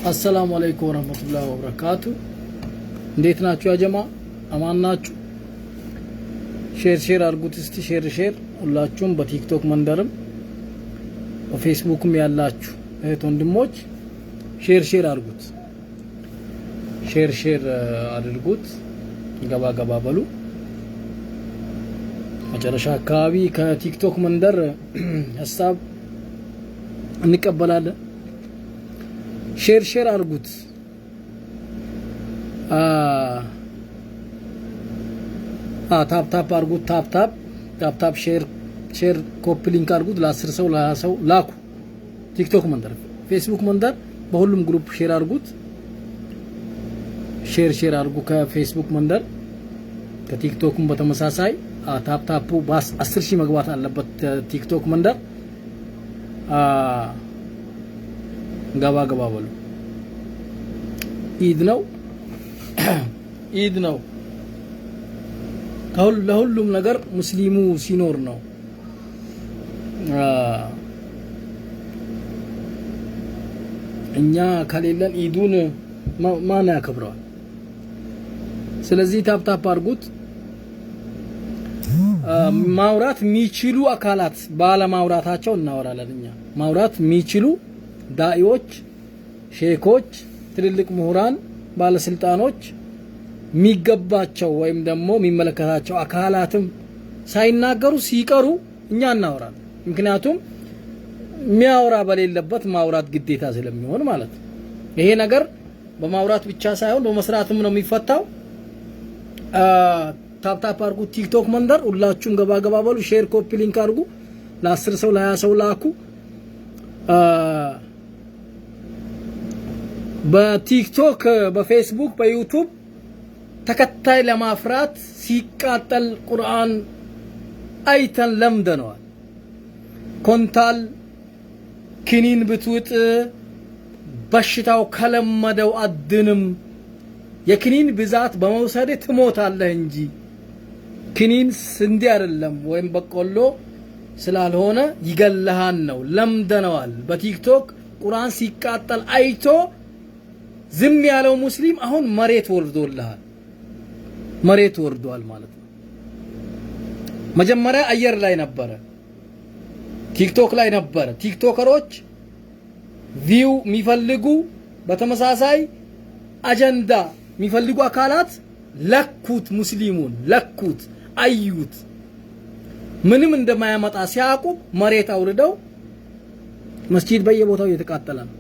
السلام عليكم ورحمة الله وبركاته. እንዴት ናችሁ ያ ጀማ? አማን ናችሁ? ሼር አድርጉት እስቲ ሼር ሁላችሁም በቲክቶክ መንደርም በፌስቡክም ያላችሁ እህት ወንድሞች ሼር አድርጉት። ሼር አድርጉት። ገባ በሉ። መጨረሻ አካባቢ ከቲክቶክ መንደር ሐሳብ እንቀበላለን። ሼር አድርጉት። ታፕ አድርጉት። ታፕ ሼር ኮፒ ሊንክ አድርጉት። ለ10 ሰው ለ20 ሰው ላኩ። ቲክቶክ መንደር፣ ፌስቡክ መንደር በሁሉም ግሩፕ ሼር አድርጉት። ሼር አድርጉ ከፌስቡክ መንደር ከቲክቶክም በተመሳሳይ ታፕ ባስ 10,000 መግባት አለበት። ቲክቶክ መንደር ገባ በሉ። ኢድ ነው ለሁሉም ነገር ሙስሊሙ ሲኖር ነው። እኛ ከሌለን ኢዱን ማን ያከብረዋል? ስለዚህ ታፕ አድርጉት። ማውራት የሚችሉ አካላት ባለማውራታቸው እናወራለን። እኛ ማውራት የሚችሉ ዳኢዎች፣ ሼኮች፣ ትልልቅ ምሁራን፣ ባለስልጣኖች የሚገባቸው ወይም ደግሞ የሚመለከታቸው አካላትም ሳይናገሩ ሲቀሩ እኛ እናወራለን። ምክንያቱም የሚያወራ በሌለበት ማውራት ግዴታ ስለሚሆን ማለት ነው። ይሄ ነገር በማውራት ብቻ ሳይሆን በመስራትም ነው የሚፈታው። ታፕ አድርጉ። ቲክቶክ መንደር ሁላችሁም ገባ በሉ። ሼር ኮፒ ሊንክ አድርጉ። ለ10 ሰው ለ20 ሰው ላኩ። በቲክቶክ በፌስቡክ በዩቲዩብ ተከታይ ለማፍራት ሲቃጠል ቁርአን አይተን ለምደነዋል። ኮንታል ክኒን ብትውጥ በሽታው ከለመደው አድንም የክኒን ብዛት በመውሰድ ትሞታለህ እንጂ ክኒን ስንዴ አይደለም ወይም በቆሎ ስላልሆነ ይገለሃን ነው። ለምደነዋል። በቲክቶክ ቁርአን ሲቃጠል አይቶ ዝም ያለው ሙስሊም አሁን መሬት ወርዷል ማለት ነው። መጀመሪያ አየር ላይ ነበረ፣ ቲክቶክ ላይ ነበረ። ቲክቶከሮች ቪው የሚፈልጉ በተመሳሳይ አጀንዳ የሚፈልጉ አካላት ለኩት፣ ሙስሊሙን ለኩት፣ አዩት። ምንም እንደማያመጣ ሲያውቁ መሬት አውርደው መስጂድ በየቦታው እየተቃጠለ ነው።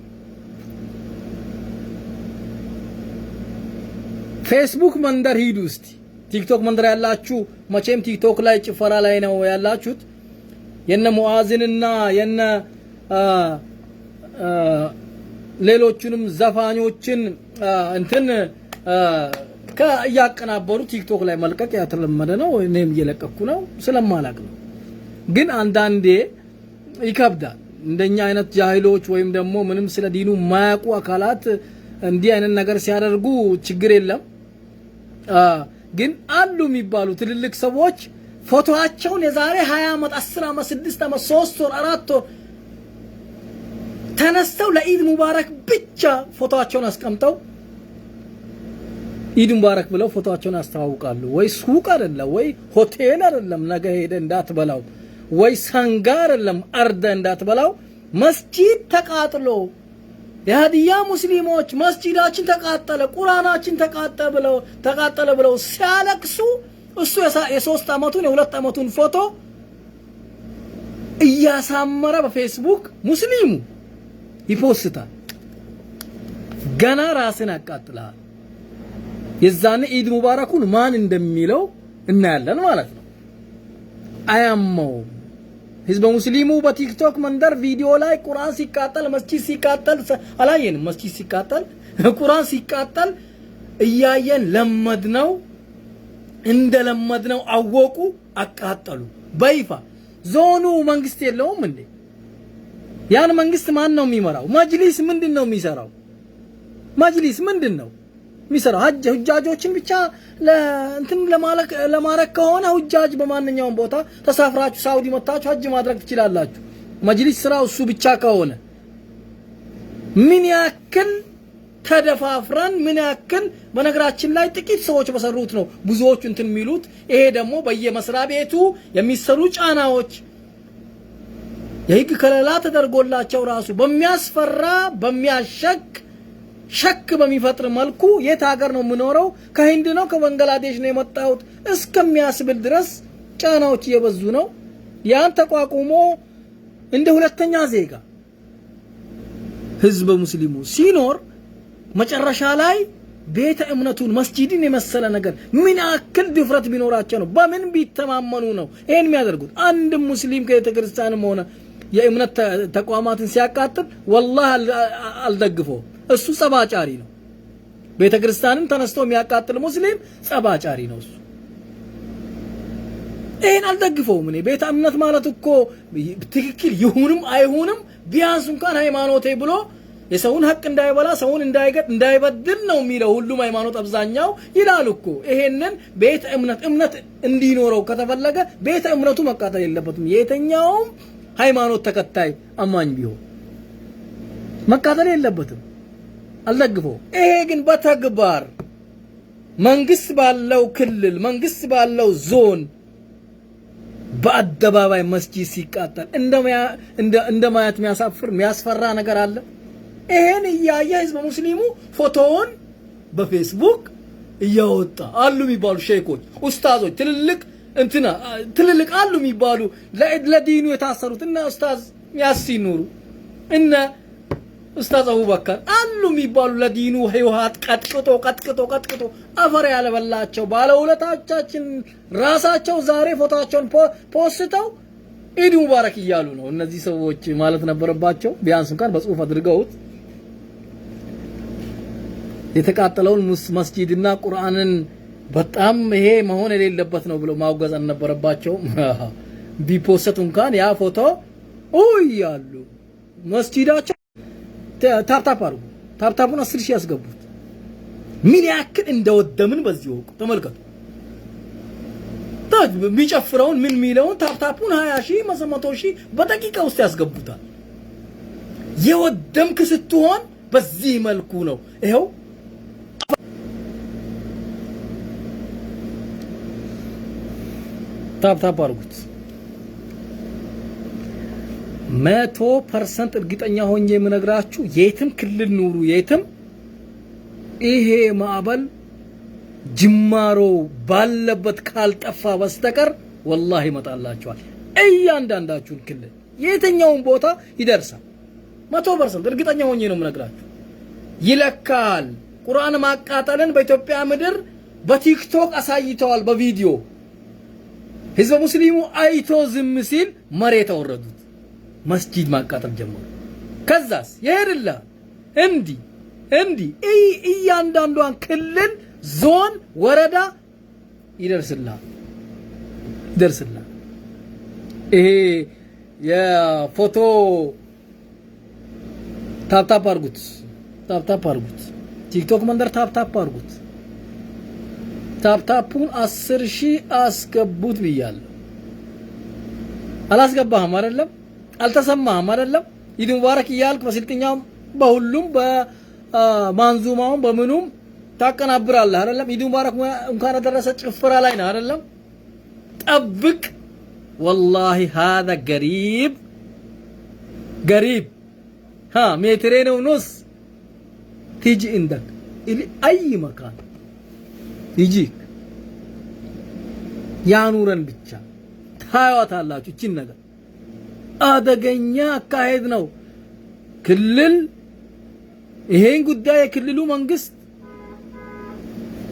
ፌስቡክ መንደር ሂዱ እስቲ። ቲክቶክ መንደር ያላችሁ መቼም ቲክቶክ ላይ ጭፈራ ላይ ነው ያላችሁት። የነ ሙአዝንና የነ ሌሎቹንም ዘፋኞችን እንትን እያቀናበሩ ቲክቶክ ላይ መልቀቅ ያተለመደ ነው። እኔም እየለቀኩ ነው ስለማላቅ ነው። ግን አንዳንዴ ይከብዳል። እንደኛ አይነት ጃሂሎች ወይም ደግሞ ምንም ስለ ዲኑ ማያውቁ አካላት እንዲህ አይነት ነገር ሲያደርጉ ችግር የለም። ግን አሉ የሚባሉ ትልልቅ ሰዎች ፎቶአቸውን የዛሬ 20 ዓመት 10 ዓመት 6 ዓመት 3 ወር 4 ወር ተነስተው ለኢድ ሙባረክ ብቻ ፎቶአቸውን አስቀምጠው ኢድ ሙባረክ ብለው ፎቶአቸውን ያስተዋውቃሉ። ወይ ሱቅ አይደለም ወይ ሆቴል አይደለም ነገ ሄደ እንዳትበላው፣ ወይ ሰንጋ አይደለም አርደ እንዳትበላው። መስጂድ ተቃጥሎ የሀዲያ ሙስሊሞች መስጂዳችን ተቃጠለ፣ ቁርአናችን ተቃጠለ ብለው ሲያለቅሱ እሱ የ3 ዓመቱን የ2 ዓመቱን ፎቶ እያሳመረ በፌስቡክ ሙስሊሙ ይፖስታል። ገና ራስን ያቃጥላል። የዛኔ ኢድ ሙባረኩን ማን እንደሚለው እናያለን ማለት ነው። አያመው ህዝበ ሙስሊሙ በቲክቶክ መንደር ቪዲዮ ላይ ቁርአን ሲቃጠል መስጂድ ሲቃጠል አላየንም። መስጂድ ሲቃጠል ቁርአን ሲቃጠል እያየን ለመድነው፣ እንደለመድነው አወቁ፣ አቃጠሉ በይፋ። ዞኑ መንግስት የለውም እንዴ? ያን መንግስት ማን ነው የሚመራው? መጅሊስ ምንድነው የሚሰራው? መጅሊስ ምንድነው የሚሰራው? ሁጃጆችን ብቻ ለእንትን ለማረክ ከሆነ ሁጃጅ በማንኛውም ቦታ ተሳፍራችሁ ሳውዲ መጣችሁ ሀጅ ማድረግ ትችላላችሁ። መጅሊስ ስራው እሱ ብቻ ከሆነ ምን ያክል ተደፋፍረን ምን ያክል በነገራችን ላይ ጥቂት ሰዎች በሰሩት ነው ብዙዎች እንትን የሚሉት። ይሄ ደግሞ በየመስሪያ ቤቱ የሚሰሩ ጫናዎች የህግ ከለላ ተደርጎላቸው ራሱ በሚያስፈራ ሸክ በሚፈጥር መልኩ የት ሀገር ነው የምኖረው ከህንድ ነው ከባንግላዴሽ ነው የመጣሁት እስከሚያስብል ድረስ ጫናዎች እየበዙ ነው። ያን ተቋቁሞ እንደ ሁለተኛ ዜጋ ህዝብ ሙስሊሙ ሲኖር መጨረሻ ላይ ቤተ እምነቱን መስጂድን የመሰለ ነገር ምን ያክል ድፍረት ቢኖራቸው ነው በምን ቢተማመኑ ነው ይሄን የሚያደርጉት? አንድ ሙስሊም ከቤተክርስቲያንም ሆነ የእምነት ተቋማትን ሲያቃጥል ወላሂ አልደግፈው። እሱ ጸባጫሪ ነው። ቤተክርስቲያንን ተነስቶ የሚያቃጥል ሙስሊም ጸባጫሪ ነው እሱ። ይሄን አልደግፈውም እኔ። ቤተ እምነት ማለት እኮ ትክክል ይሁንም አይሁንም ቢያንስ እንኳን ሃይማኖቴ ብሎ የሰውን ሐቅ እንዳይበላ ሰውን እንዳይበድል ነው የሚለው ሁሉም ሃይማኖት አብዛኛው ይላል እኮ። ይሄንን ቤተ እምነት እንዲኖረው ከተፈለገ ቤተ እምነቱ መቃጠል የለበትም። የትኛውም ሃይማኖት ተከታይ አማኝ ቢሆን መቃጠል የለበትም። አልደግፈው። ይሄ ግን በተግባር መንግስት ባለው ክልል መንግስት ባለው ዞን በአደባባይ መስጂድ ሲቃጠል እንደማያት የሚያሳፍር የሚያስፈራ ነገር አለ? ይሄን እያየ ህዝብ ሙስሊሙ ፎቶውን በፌስቡክ እያወጣ አሉ የሚባሉ ሼኮች ኡስታዞች ትልልቅ አሉ የሚባሉ ለዲኑ የታሰሩት እና ኡስታዝ ያሲን ኑሩ እና ኡስታዝ አቡበከር አሉ የሚባሉ ለዲኑ ህይወት ቀጥቅጦ አፈር ያለበላቸው ባለውለታችን ራሳቸው ዛሬ ፎቶአቸውን ፖስተው ኢድ ሙባረክ እያሉ ነው። እነዚህ ሰዎች ማለት ነበረባቸው ቢያንስ እንኳን በጽሁፍ አድርገውት የተቃጠለውን መስጂድና ቁርአንን በጣም ይሄ መሆን የሌለበት ነው ብለው ማውገዝ አልነበረባቸው። ቢፖስቱ እንኳን ያ ፎቶ ያሉ መስጂዳቸው ታፕታፕ አድርጉ። ታፕታፑን 10,000 ያስገቡት። ምን ያክል እንደወደምን በዚህ ወቁ ተመልከቱ። የሚጨፍረውን ምን ሚለውን ታፕታፑን 20,000 100,000 በደቂቃ ውስጥ ያስገቡታል። የወደምክ ስትሆን በዚህ መልኩ ነው። ይሄው ታፕታፕ አድርጉት። 100% እርግጠኛ ሆኜ የምነግራችሁ የትም ክልል ኑሩ የትም ይሄ ማዕበል ጅማሮ ባለበት ካልጠፋ በስተቀር ወላሂ ይመጣላችኋል። እያንዳንዳችሁን ክልል የትኛውን ቦታ ይደርሳል። 100% እርግጠኛ ሆኜ ነው የምነግራችሁ። ይለካል። ቁርአን ማቃጠልን በኢትዮጵያ ምድር በቲክቶክ አሳይተዋል በቪዲዮ። ህዝብ ሙስሊሙ አይቶ ዝም ሲል መሬት አወረዱት። መስጂድ ማቃጠል ጀመሩ። ከዛስ ይሄድልህ እንዲ እያንዳንዷን ክልል ዞን ወረዳ ይደርስልሃል። ይሄ የፎቶ ታፕታፕ አድርጉት። ቲክቶክ መንደር ታፕታፕ አድርጉት። ታፕታፑን 10,000 አስገቡት ብያለሁ። አላስገባህም አይደለም? አልተሰማህም አይደለም? ኢድ ሙባረክ እያልክ በስልጥኛውም በሁሉም በማንዙማውም በምኑም ታቀናብራለህ አይደለም? ኢድ ሙባረክ እንኳን ደረሰ ጭፈራ ላይ ነው አይደለም? ጠብቅ። والله هذا قريب مترين ونص تيجي عندك اي مكان يجيك يا نورن ብቻ ታዩታላችሁ። እቺን ነገር አደገኛ አካሄድ ነው። ክልል ይሄን ጉዳይ የክልሉ መንግስት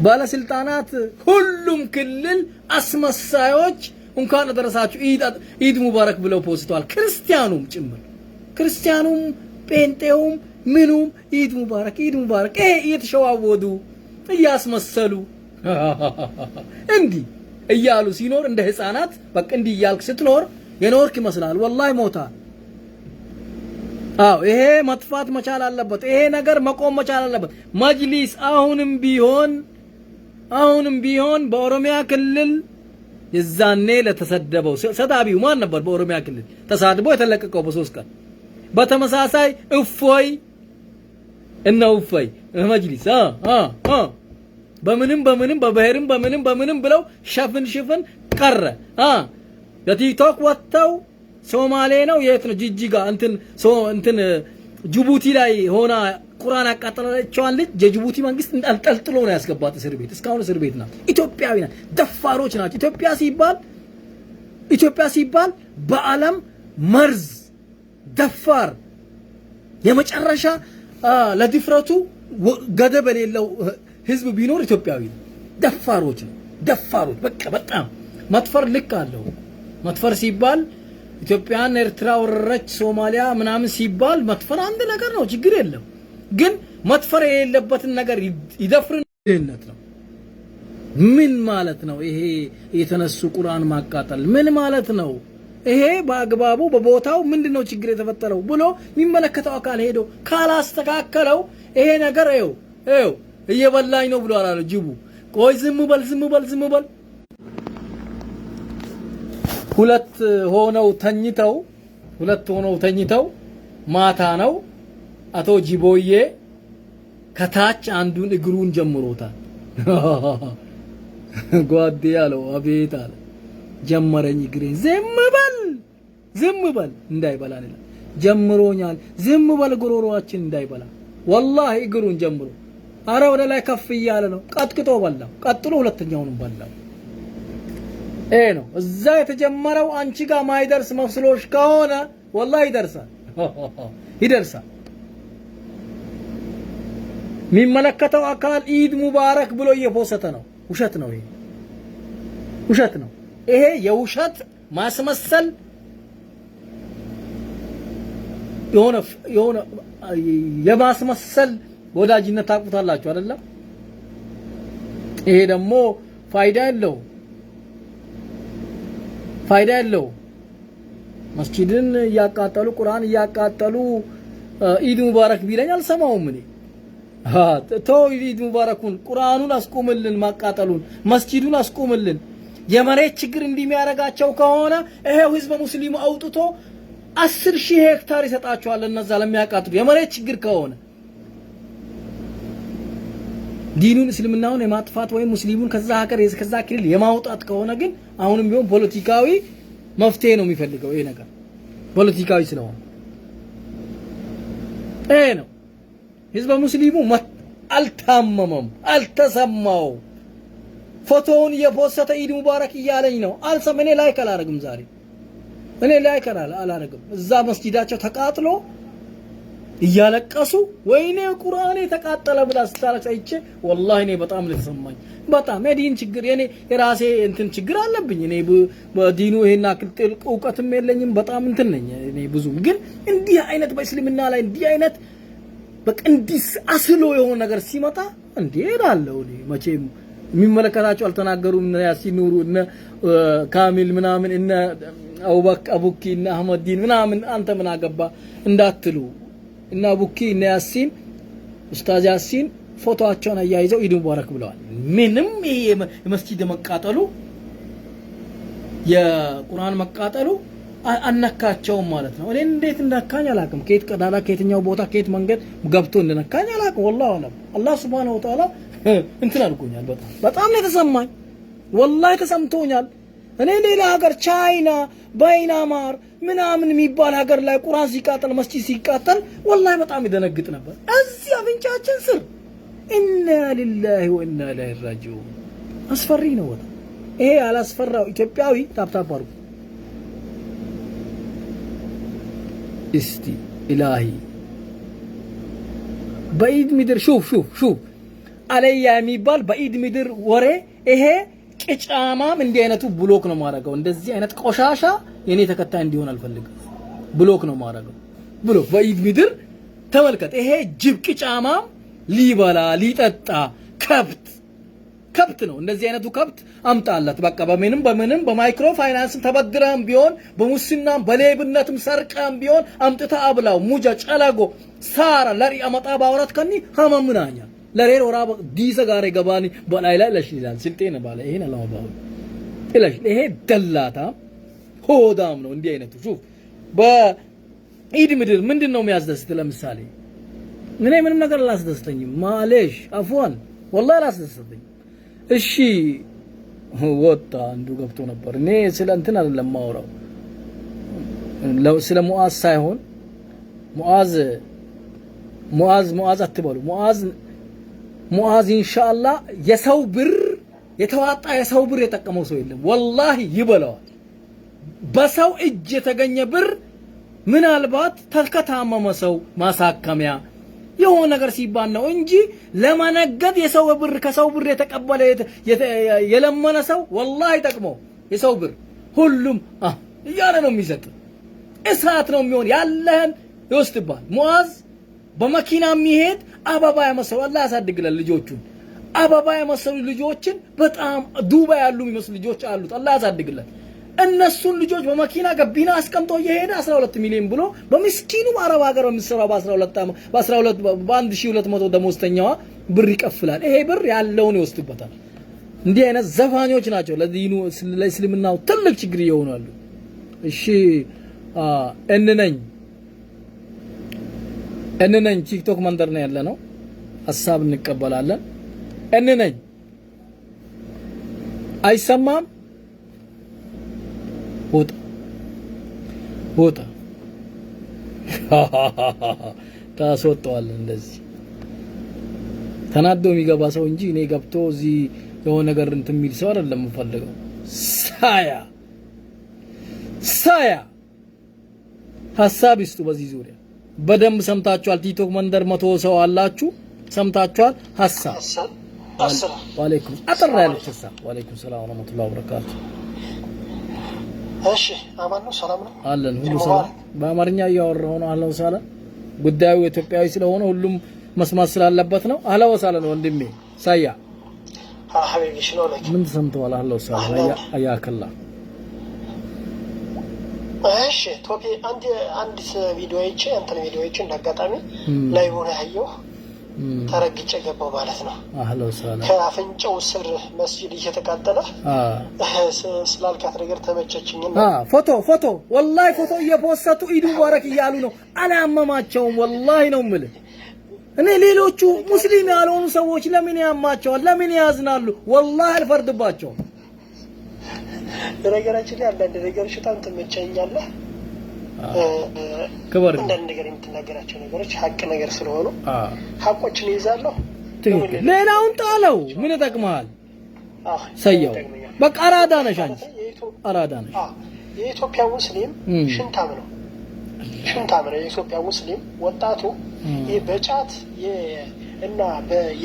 ባለስልጣናት ሁሉም ክልል አስመሳዮች እንኳን አደረሳችሁ ኢድ ሙባረክ ብለው ፖስተዋል። ክርስቲያኑም ጭምር ክርስቲያኑም ጴንጤውም ምኑም ኢድ ሙባረክ እየተሸዋወዱ እያስመሰሉ እንዲህ እያሉ ሲኖር እንደ ህፃናት በቃ እንዲህ እያልክ ስትኖር የኖርክ ይመስላል። ወላሂ ሞታል። ይሄ መጥፋት መቻል አለበት። ይሄ ነገር መቆም መቻል አለበት። መጅሊስ አሁንም ቢሆን በኦሮሚያ ክልል የዛኔ ለተሰደበው ሰዳቢው ማን ነበር? በኦሮሚያ ክልል ተሳድቦ የተለቀቀው በ3 ቀን። በተመሳሳይ እፎይ መጅሊስ በምንም በብሔርም በምንም ብለው ሽፍን ቀረ። በቲክቶክ ወጣው ሶማሌ ነው የት ነው ጅጅጋ እንትን ጅቡቲ ላይ ሆና ቁርአን አቃጠለችዋን ልጅ የጅቡቲ መንግስት አንጠልጥሎ ነው ያስገባት እስር ቤት። እስካሁን እስር ቤት ናት። ኢትዮጵያዊ ናት። ደፋሮች ናቸው። ኢትዮጵያ ሲባል በዓለም መርዝ ደፋር የመጨረሻ ለድፍረቱ ገደብ የሌለው ህዝብ ቢኖር ኢትዮጵያዊ ነው። ደፋሮች ነው። ደፋሮች በቃ በጣም መጥፈር ልክ አለው። መጥፈር ሲባል ኢትዮጵያን ኤርትራ ወረረች ሶማሊያ ምናምን ሲባል መጥፈር አንድ ነገር ነው፣ ችግር የለም። ግን መጥፈር የሌለበትን ነገር ይደፍርን ድህነት ነው። ምን ማለት ነው ይሄ? የተነሱ ቁርአን ማቃጠል ምን ማለት ነው? ይሄ በአግባቡ በቦታው ምንድነው ችግር የተፈጠረው ብሎ የሚመለከተው አካል ሄዶ ካላስተካከለው ይሄ ነገር ይኸው እየበላኝ ነው ብሎ አላለ ጅቡ። ቆይ ዝም በል ሁለት ሆነው ተኝተው ማታ ነው አቶ ጂቦዬ ከታች አንዱን እግሩን ጀምሮታል። ጓዴ ያለው አቤት አለ። ጀመረኝ እግሬን። ዝም በል እንዳይበላ ነው ጀምሮኛል። ዝም በል ጉሮሮአችን እንዳይበላ ወላሂ እግሩን ጀምሮ አረ ወደ ላይ ከፍ እያለ ነው። ቀጥቅጦ በላው። ቀጥሎ ሁለተኛውንም በላው። ነው እዛ የተጀመረው አንቺ ጋር ማይደርስ መስሎሽ ከሆነ ወላሂ ይደርሳል። የሚመለከተው አካል ኢድ ሙባረክ ብሎ እየፖሰተ ነው። ውሸት ነው። ይሄ የውሸት ማስመሰል የሆነ የማስመሰል ወዳጅነት ታውቁታላችሁ አይደለም? ይሄ ደግሞ ፋይዳ የለው። መስጂድን እያቃጠሉ ቁርአን እያቃጠሉ ኢድ ሙባረክ ቢለኝ አልሰማውም እኔ። ኢድ ሙባረኩን ቁርአኑን አስቆምልን፣ ማቃጠሉን መስጂዱን አስቆምልን። የመሬት ችግር እንደሚያረጋቸው ከሆነ ይሄው ህዝበ ሙስሊሙ አውጥቶ 10,000 ሄክታር ይሰጣቸዋል እነዛ ለሚያቃጥሉ የመሬት ችግር ከሆነ። ዲኑን እስልምናውን የማጥፋት ወይም ሙስሊሙን ከዛ ሀገር ከዛ ክልል የማውጣት ከሆነ ግን አሁንም ቢሆን ፖለቲካዊ መፍትሄ ነው የሚፈልገው። ይሄ ነገር ፖለቲካዊ ስለሆነ ነው። ህዝበ ሙስሊሙ አልታመመም፣ አልተሰማው። ፎቶውን የፖሰተ ኢድ ሙባረክ እያለኝ ነው። እኔ ላይክ አላረግም ዛሬ አላረግም። እዛ መስጂዳቸው ተቃጥሎ እያለቀሱ ወይኔ ቁርአኔ ተቃጠለ ብላ ስታለቅስ አይቼ ወላሂ እኔ በጣም ለተሰማኝ። በጣም የዲን ችግር የራሴ እንትን ችግር አለብኝ። እኔ በዲኑ ይሄና ጥልቅ እውቀትም የለኝም። በጣም እንትን ነኝ እኔ ብዙም። ግን እንዲህ አይነት በእስልምና ላይ እንዲህ አይነት በቃ እንዲህ አስሎ የሆነ ነገር ሲመጣ እንዴ እላለሁ። እኔ መቼም የሚመለከታቸው አልተናገሩም። እነ ያሲን ኑሩ እነ ካሚል ምናምን እነ አቡኪ እነ አህመዲን ምናምን አንተ ምን አገባ እንዳትሉ እና አቡኪ እነ ያሲን ኡስታዝ ያሲን ፎቶአቸውን አያይዘው ኢድ ሙባረክ ብለዋል። ምንም ይሄ የመስጂድ መቃጠሉ የቁርአን መቃጠሉ አነካቸውም ማለት ነው። እኔ እንዴት እንደነካኝ አላውቅም። ከየት ቀዳዳ ከየትኛው ቦታ ከየት መንገድ ገብቶ እንደነካኝ አላውቅም። ወላሂ አለም አላህ Subhanahu Wa Ta'ala እንትን አድርጎኛል። በጣም ነው የተሰማኝ። ወላሂ ተሰምቶኛል። እኔ ሌላ ሀገር ቻይና ባይናማር ምናምን የሚባል ሀገር ላይ ቁርአን ሲቃጠል መስጂድ ሲቃጠል ወላሂ በጣም ይደነግጥ ነበር። እዚህ አፍንጫችን ስር ኢና ሊላሂ ወኢና ኢለይሂ ራጂዑን አስፈሪ ነው። ይሄ አላስፈራው ኢትዮጵያዊ ታፕታፕ አድርጉ እስቲ ኢላሂ በኢድ ምድር ሹፍ አለያ የሚባል በኢድ ምድር ወሬ ይሄ ቅጫማም እንዲህ አይነቱ ብሎክ ነው ማረጋው። እንደዚህ አይነት ቆሻሻ የኔ ተከታይ እንዲሆን አልፈልግም። ብሎክ ነው ማረጋው። ብሎክ በኢድ ምድር ተመልከት። ይሄ ጅብ ቅጫማም ሊበላ ሊጠጣ ከብት ነው። እንደዚህ አይነቱ ከብት አምጣላት በቃ በምንም በማይክሮ ፋይናንስ ተበድረም ቢሆን በሙስናም በሌብነትም ሰርቀም ቢሆን አምጥታ አብላው። ሙጃ ጨላጎ ሳራ ለሪ አመጣ ባወራት ከኒ ሀመምናኛ ለሬር ወራብ ዲሰ ጋር ገባኒ በላይ ላይ ለሽላል ስልጤነ ባለ ይሄን አላማባው ኢላሽ ይሄ ደላታ ሆዳም ነው። እንዲህ አይነቱ ሹፍ በኢድ ምድር ምንድነው የሚያስደስት? ለምሳሌ እኔ ምንም ነገር አላስደስተኝም። ማሌሽ አፍዋን ወላሂ አላስደስተኝም። እሺ ወጣ አንዱ ገብቶ ነበር። እኔ ስለ እንትን አይደለም ማውራው ስለ ሙአዝ ሳይሆን ሙአዝ አትበሉ። ሙአዝ ኢንሻአላህ የሰው ብር የተዋጣ የሰው ብር የጠቀመው ሰው የለም። ወላሂ ይበላዋል። በሰው እጅ የተገኘ ብር ምናልባት ተከታመመ ሰው ማሳከሚያ የሆነ ነገር ሲባል ነው እንጂ ለማነገድ የሰው ብር ከሰው ብር የተቀበለ የለመነ ሰው ወላሂ ጠቅመው የሰው ብር ሁሉም እያለ ነው የሚሰጥ። እሳት ነው የሚሆን ያለህን ይወስድባል። ሙአዝ በመኪና የሚሄድ አበባ ያመሰሉ አላህ ያሳድግላል ልጆቹን። አበባ የመሰሉ ልጆችን በጣም ዱባይ ያሉ የሚመስሉ ልጆች አሉት አላህ ያሳድግላል። እነሱን ልጆች በመኪና ገቢና አስቀምጦ እየሄደ 12 ሚሊዮን ብሎ በምስኪኑ አረብ ሀገር በሚሰራው በ1200 ደሞዝተኛዋ ብር ይቀፍላል። ይሄ ብር ያለውን ይወስድበታል። እንዲህ አይነት ዘፋኞች ናቸው ለዲኑ ለእስልምናው ትልቅ ችግር ይሆናሉ። እሺ እንነኝ ቲክቶክ መንደር ነው ያለነው። ሐሳብ እንቀበላለን። እንነኝ አይሰማም። ወጣ ታስወጣዋል። እንደዚህ ተናዶ የሚገባ ሰው እንጂ እኔ ገብቶ እዚህ የሆነ ነገር እንትን የሚል ሰው አይደለም የምፈልገው። ሳያ ሐሳብ ይስጡ በዚህ ዙሪያ በደንብ ሰምታችኋል። ቲክቶክ መንደር 100 ሰው አላችሁ ሰምታችኋል። ሐሳብ ወአለይኩም አጥራ ያለች ሐሳብ ወአለይኩም ሰላም ወራህመቱላሂ ወበረካቱ። እሺ አማን ነው ሰላም ነው አለን ሁሉ ሰላም። በአማርኛ እያወራሁ ነው። አህለን ወሰህለን። ጉዳዩ ኢትዮጵያዊ ስለሆነ ሁሉም መስማት ስላለበት ነው። አህለን ወሰህለን ወንድሜ ሳያ ሐቢቢ ሽኖ ለክ ምን ሰምተዋል? አህለን ወሰህለን አያከላ። እሺ ቶፒ አንድ ቪዲዮ አይቼ አንተን ቪዲዮ አይቼ እንዳጋጣሚ ላይ ሆነ ያየው ተረግጬ ገባው ማለት ነው። አህለን ወሰህለን ከአፍንጫው ስር መስጂድ እየተቃጠለ ስላልካት ነገር ተመቸችኝና ፎቶ ወላሂ ፎቶ እየፖስቱ ኢድ ሙባረክ እያሉ ነው። አላመማቸውም ወላሂ ነው የምልህ። እኔ ሌሎቹ ሙስሊም ያልሆኑ ሰዎች ለምን ያማቸዋል? ለምን ያዝናሉ? ወላሂ አልፈርድባቸውም። በነገራችን ላይ አንዳንድ ነገሮች በጣም ትመቸኛለህ። ክብር አንዳንድ ነገር የምትናገራቸው ነገሮች ሀቅ ነገር ስለሆኑ ሀቆችን ይዛለሁ። ሌላውን ጣለው። ምን ይጠቅማል? ሰየው በቃ አራዳ ነሽ አንቺ አራዳ ነሽ። የኢትዮጵያ ሙስሊም ሽንታም ነው። የኢትዮጵያ ሙስሊም ወጣቱ ይሄ በጫት እና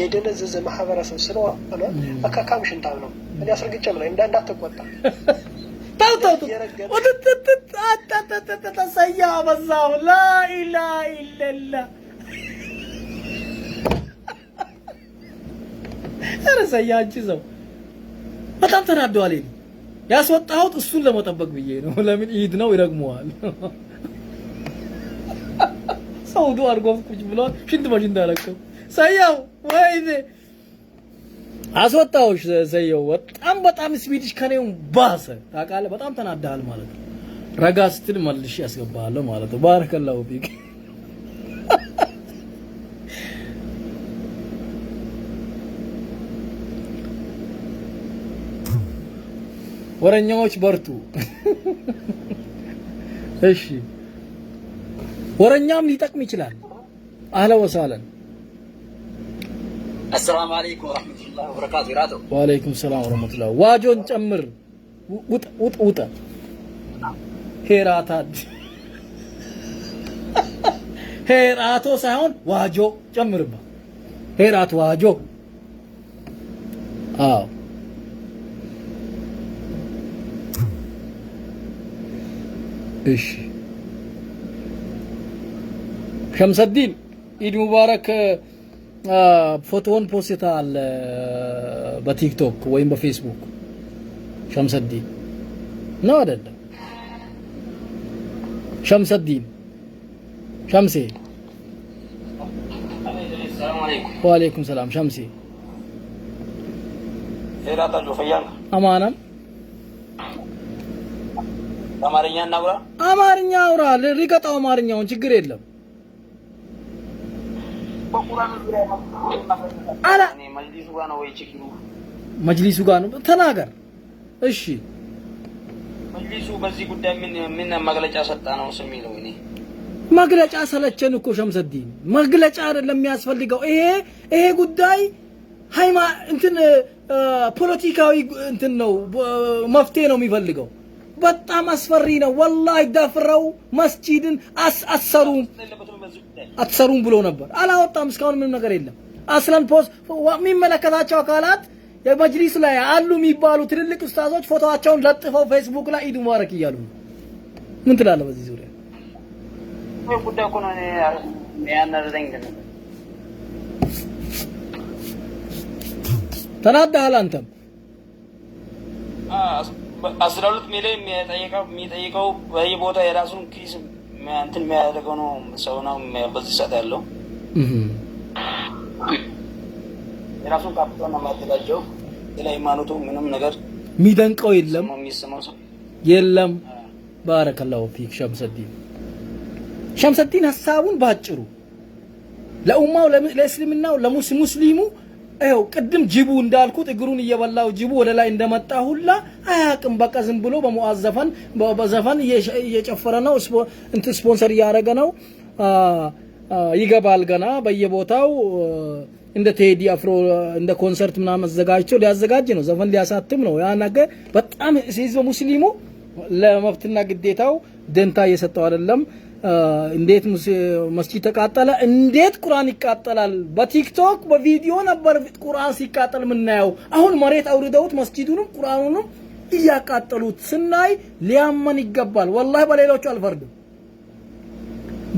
የደነዘዘ ማህበረሰብ ስለሆነ አካካም ሽንታም ነው። እኔ አስረግጬ ነው እንዳትቆጣ። ታው ተሰያ በዛው ላኢላሃ ኢለላህ ሰያ አንቺ ሰው በጣም ተናደዋል። ያስወጣሁት እሱን ለመጠበቅ ብዬ ነው። ለምን ኢድ ነው ይረግመዋል። ሰውዱ አርጎፍ ቁጭ ብሏል። ሽንት በሽንት አለቀው ሰያው ወይኔ አስወጣውሽ ሰየው በጣም ስፒዲሽ ከኔው ባሰ ታውቃለህ። በጣም ተናደሃል ማለት ነው። ረጋ ስትል መልሽ ያስገባሃለሁ ማለት ነው። ባረከላሁ ፊክ። ወረኛዎች በርቱ። እሺ ወረኛም ሊጠቅም ይችላል። አህለ ወሰህለን السلام عليكم ورحمة الله وبركاته يراتو. وعليكم السلام ورحمة الله. واجون تمر وط هيراتاد هيراتو سايون واجو تمر با هيرات واجو ايش شمس الدين عيد مبارك ፎቶውን ፖስታል በቲክቶክ ወይም በፌስቡክ ሸምሰዲን ነው አይደለም? ሸምሰዲን ሸምሴ السلام عليكم. ወአለይኩም ሰላም ሸምሴ ሄራታ ጆፈያን አማናም አማርኛ እናውራ። አማርኛ አውራ ልቀጣው። አማርኛውን ችግር የለም። አላ መጅሊሱ ጋር ነው ወይ ችግሩ? መጅሊሱ ጋር ነው ተናገር። እሺ መጅሊሱ በዚህ ጉዳይ ምን መግለጫ ሰጣ ነው የሚለው? እኔ መግለጫ ሰለቸን እኮ ሸምሰዲን፣ መግለጫ አይደለም የሚያስፈልገው። ይሄ ጉዳይ እንትን ፖለቲካዊ እንትን ነው፣ መፍትሄ ነው የሚፈልገው። በጣም አስፈሪ ነው ወላሂ። ደፍረው መስጂድን አትሰሩም ብሎ ነበር፣ አላወጣም። እስካሁን ምንም ነገር የለም። አስለን ፖስት የሚመለከታቸው አካላት የመጅሊስ ላይ አሉ የሚባሉ ትልልቅ ኡስታዞች ፎቶአቸውን ለጥፈው ፌስቡክ ላይ ኢድ ሙባረክ እያሉ ነው። ምን ትላለህ በዚህ ዙሪያ? ጉዳይ እኮ ነው ያናደደኝ። ተናደሃል አንተም? 12 ሚሊዮን የሚጠይቀው በየቦታ የራሱን ኪስ እንትን የሚያደርገው ነው ሰው ነው በዚህ ሰዓት ያለው የራሱን ካፒታል ነው የሚያዘጋጀው። ስለ ሃይማኖቱ ምንም ነገር የሚደንቀው የለም። ባረከላሁ ፊክ ሸምሰዲን ሐሳቡን ባጭሩ ለኡማው ለእስልምናው ለሙስሊሙ አይው ቅድም ጅቡ እንዳልኩት እግሩን እየበላው ጅቡ ወደ ላይ እንደመጣ ሁላ አያቅም። በቃ ዝም ብሎ በዘፈን እየጨፈረ ነው፣ ስፖንሰር እያደረገ ነው። ይገባል ገና በየቦታው እንደ ቴዲ አፍሮ እንደ ኮንሰርት ምናምን አዘጋጅቶ ሊያዘጋጅ ነው፣ ዘፈን ሊያሳትም ነው። ያ ነገር በጣም ህዝበ ሙስሊሙ ለመብትና ግዴታው ደንታ እየሰጠው አይደለም። እንዴት መስጂድ ተቃጠለ? እንዴት ቁርአን ይቃጠላል? በቲክቶክ በቪዲዮ ነበር ቁርአን ሲቃጠል ምናየው። አሁን መሬት አውርደውት መስጂዱንም ቁርአኑንም እያቃጠሉት ስናይ ሊያመን ይገባል። ወላሂ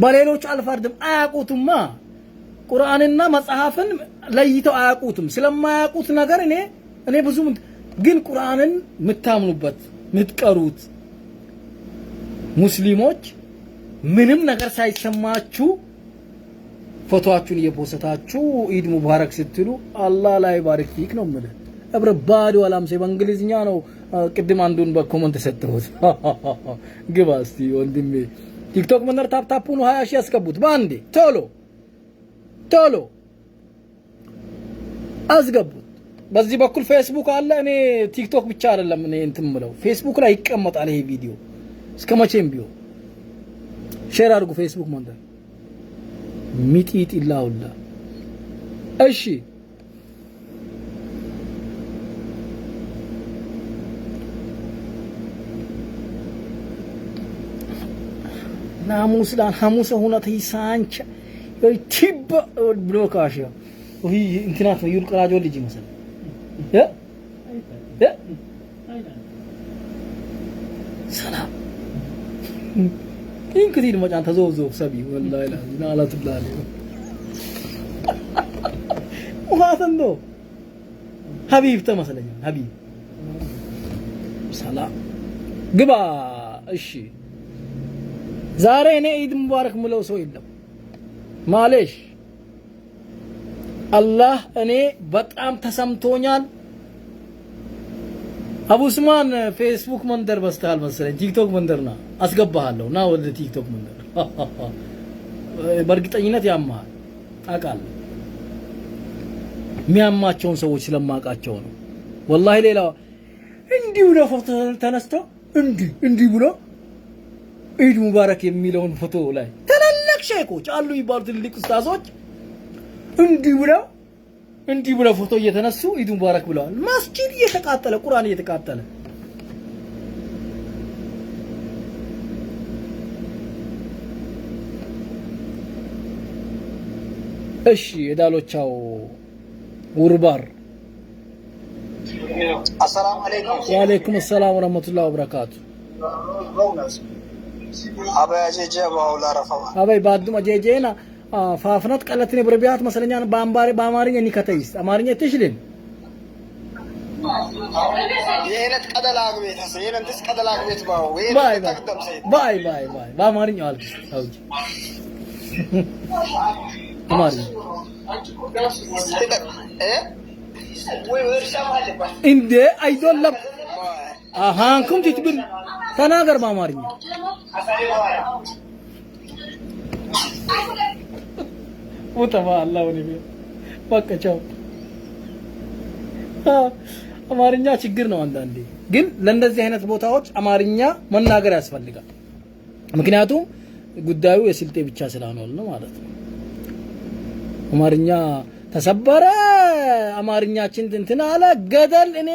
በሌሎች አልፈርድም። አያቁትማ ቁርአንና መጽሐፍን ለይተው አያቁትም። ስለማያቁት ነገር እኔ ብዙ ግን ቁርአንን ምታምኑበት ምትቀሩት ሙስሊሞች ምንም ነገር ሳይሰማችሁ ፎቶአችሁን እየፖስታችሁ ኢድ ሙባረክ ስትሉ አላህ ላይ ባሪክ ፊክ ነው ማለት አብረባዱ አላምሴ በእንግሊዝኛ ነው። ቅድም አንዱን በኮሜንት ሰጠሁት። ግባ እስቲ ወንድሜ ቲክቶክ መንደር ታፕታፑን 20 ሺህ ያስገቡት ባንዴ ቶሎ አስገቡት። በዚህ በኩል ፌስቡክ አለ። እኔ ቲክቶክ ብቻ አይደለም እኔ እንትን ምለው ፌስቡክ ላይ ይቀመጣል ይሄ ቪዲዮ እስከመቼም ቢሆን ሼር አድርጉ። ፌስቡክ መንደር ሚጢጥ ይላውላ። እሺ ናሙስላን ሐሙስ ሆነተ ይሳንቻ ቲብ ብሎካሽ ወይ እንትናት ነው ይልቀራጆ ልጅ ይመስል ሰላም እንግዲህ መጫን ተዘውዞ ሰቢ ወላሂ ላዚና አላትላለ ወሃተንዶ ሀቢብ ተመሰለኝ ሀቢብ ሰላም ግባ። እሺ ዛሬ እኔ ኢድ ሙባረክ ምለው ሰው የለም ማለሽ አላህ እኔ በጣም ተሰምቶኛል። አቡ ኡስማን ፌስቡክ መንደር በስተሃል መሰለኝ ቲክቶክ መንደርና አስገባሃለሁ ና ወደ ቲክቶክ መንደር። በእርግጠኝነት ያማል አውቃለሁ። የሚያማቸውን ሰዎች ስለማውቃቸው ነው ወላሂ። ሌላ እንዲሁ ለፎቶ ተነስቶ እንዲህ ብሎ ኢድ ሙባረክ የሚለውን ፎቶ ላይ ትልልቅ ሼኮች አሉ ይባሉ ትልልቅ ኡስታዞች እንዲህ ብለው ፎቶ እየተነሱ ኢድ ሙባረክ ብለዋል። መስጂድ እየተቃጠለ ቁርአን እየተቃጠለ እሺ የዳሎቻው ውርባር አሰላሙ አለይኩም። ወአለይኩም ሰላም ወራህመቱላሂ ወበረካቱ። አባይ አጀጀ ባውላ ረፋው አባይ ባዱም አጀጀና ፋፍናት ቀለትኔ ብረቢያት መሰለኛን በአማርኛ ኒከተይስ አማርኛ ትሽልን የእለት ቀደላ አግቤት የእንትስ ቀደላ አግቤት ባው ባይ በአማርኛ አልክስ አውጂ አማርኛ እንዴ አይዶለም አሃንኩም ትትብል ተናገር በአማርኛ ወጣባ አላህ ወኔ በቃ ቻው። አማርኛ ችግር ነው አንዳንዴ፣ ግን ለእንደዚህ አይነት ቦታዎች አማርኛ መናገር ያስፈልጋል። ምክንያቱም ጉዳዩ የስልጤ ብቻ ስላልሆነ ነው ማለት ነው። አማርኛ ተሰበረ፣ አማርኛችን እንትን አለ ገደል። እኔ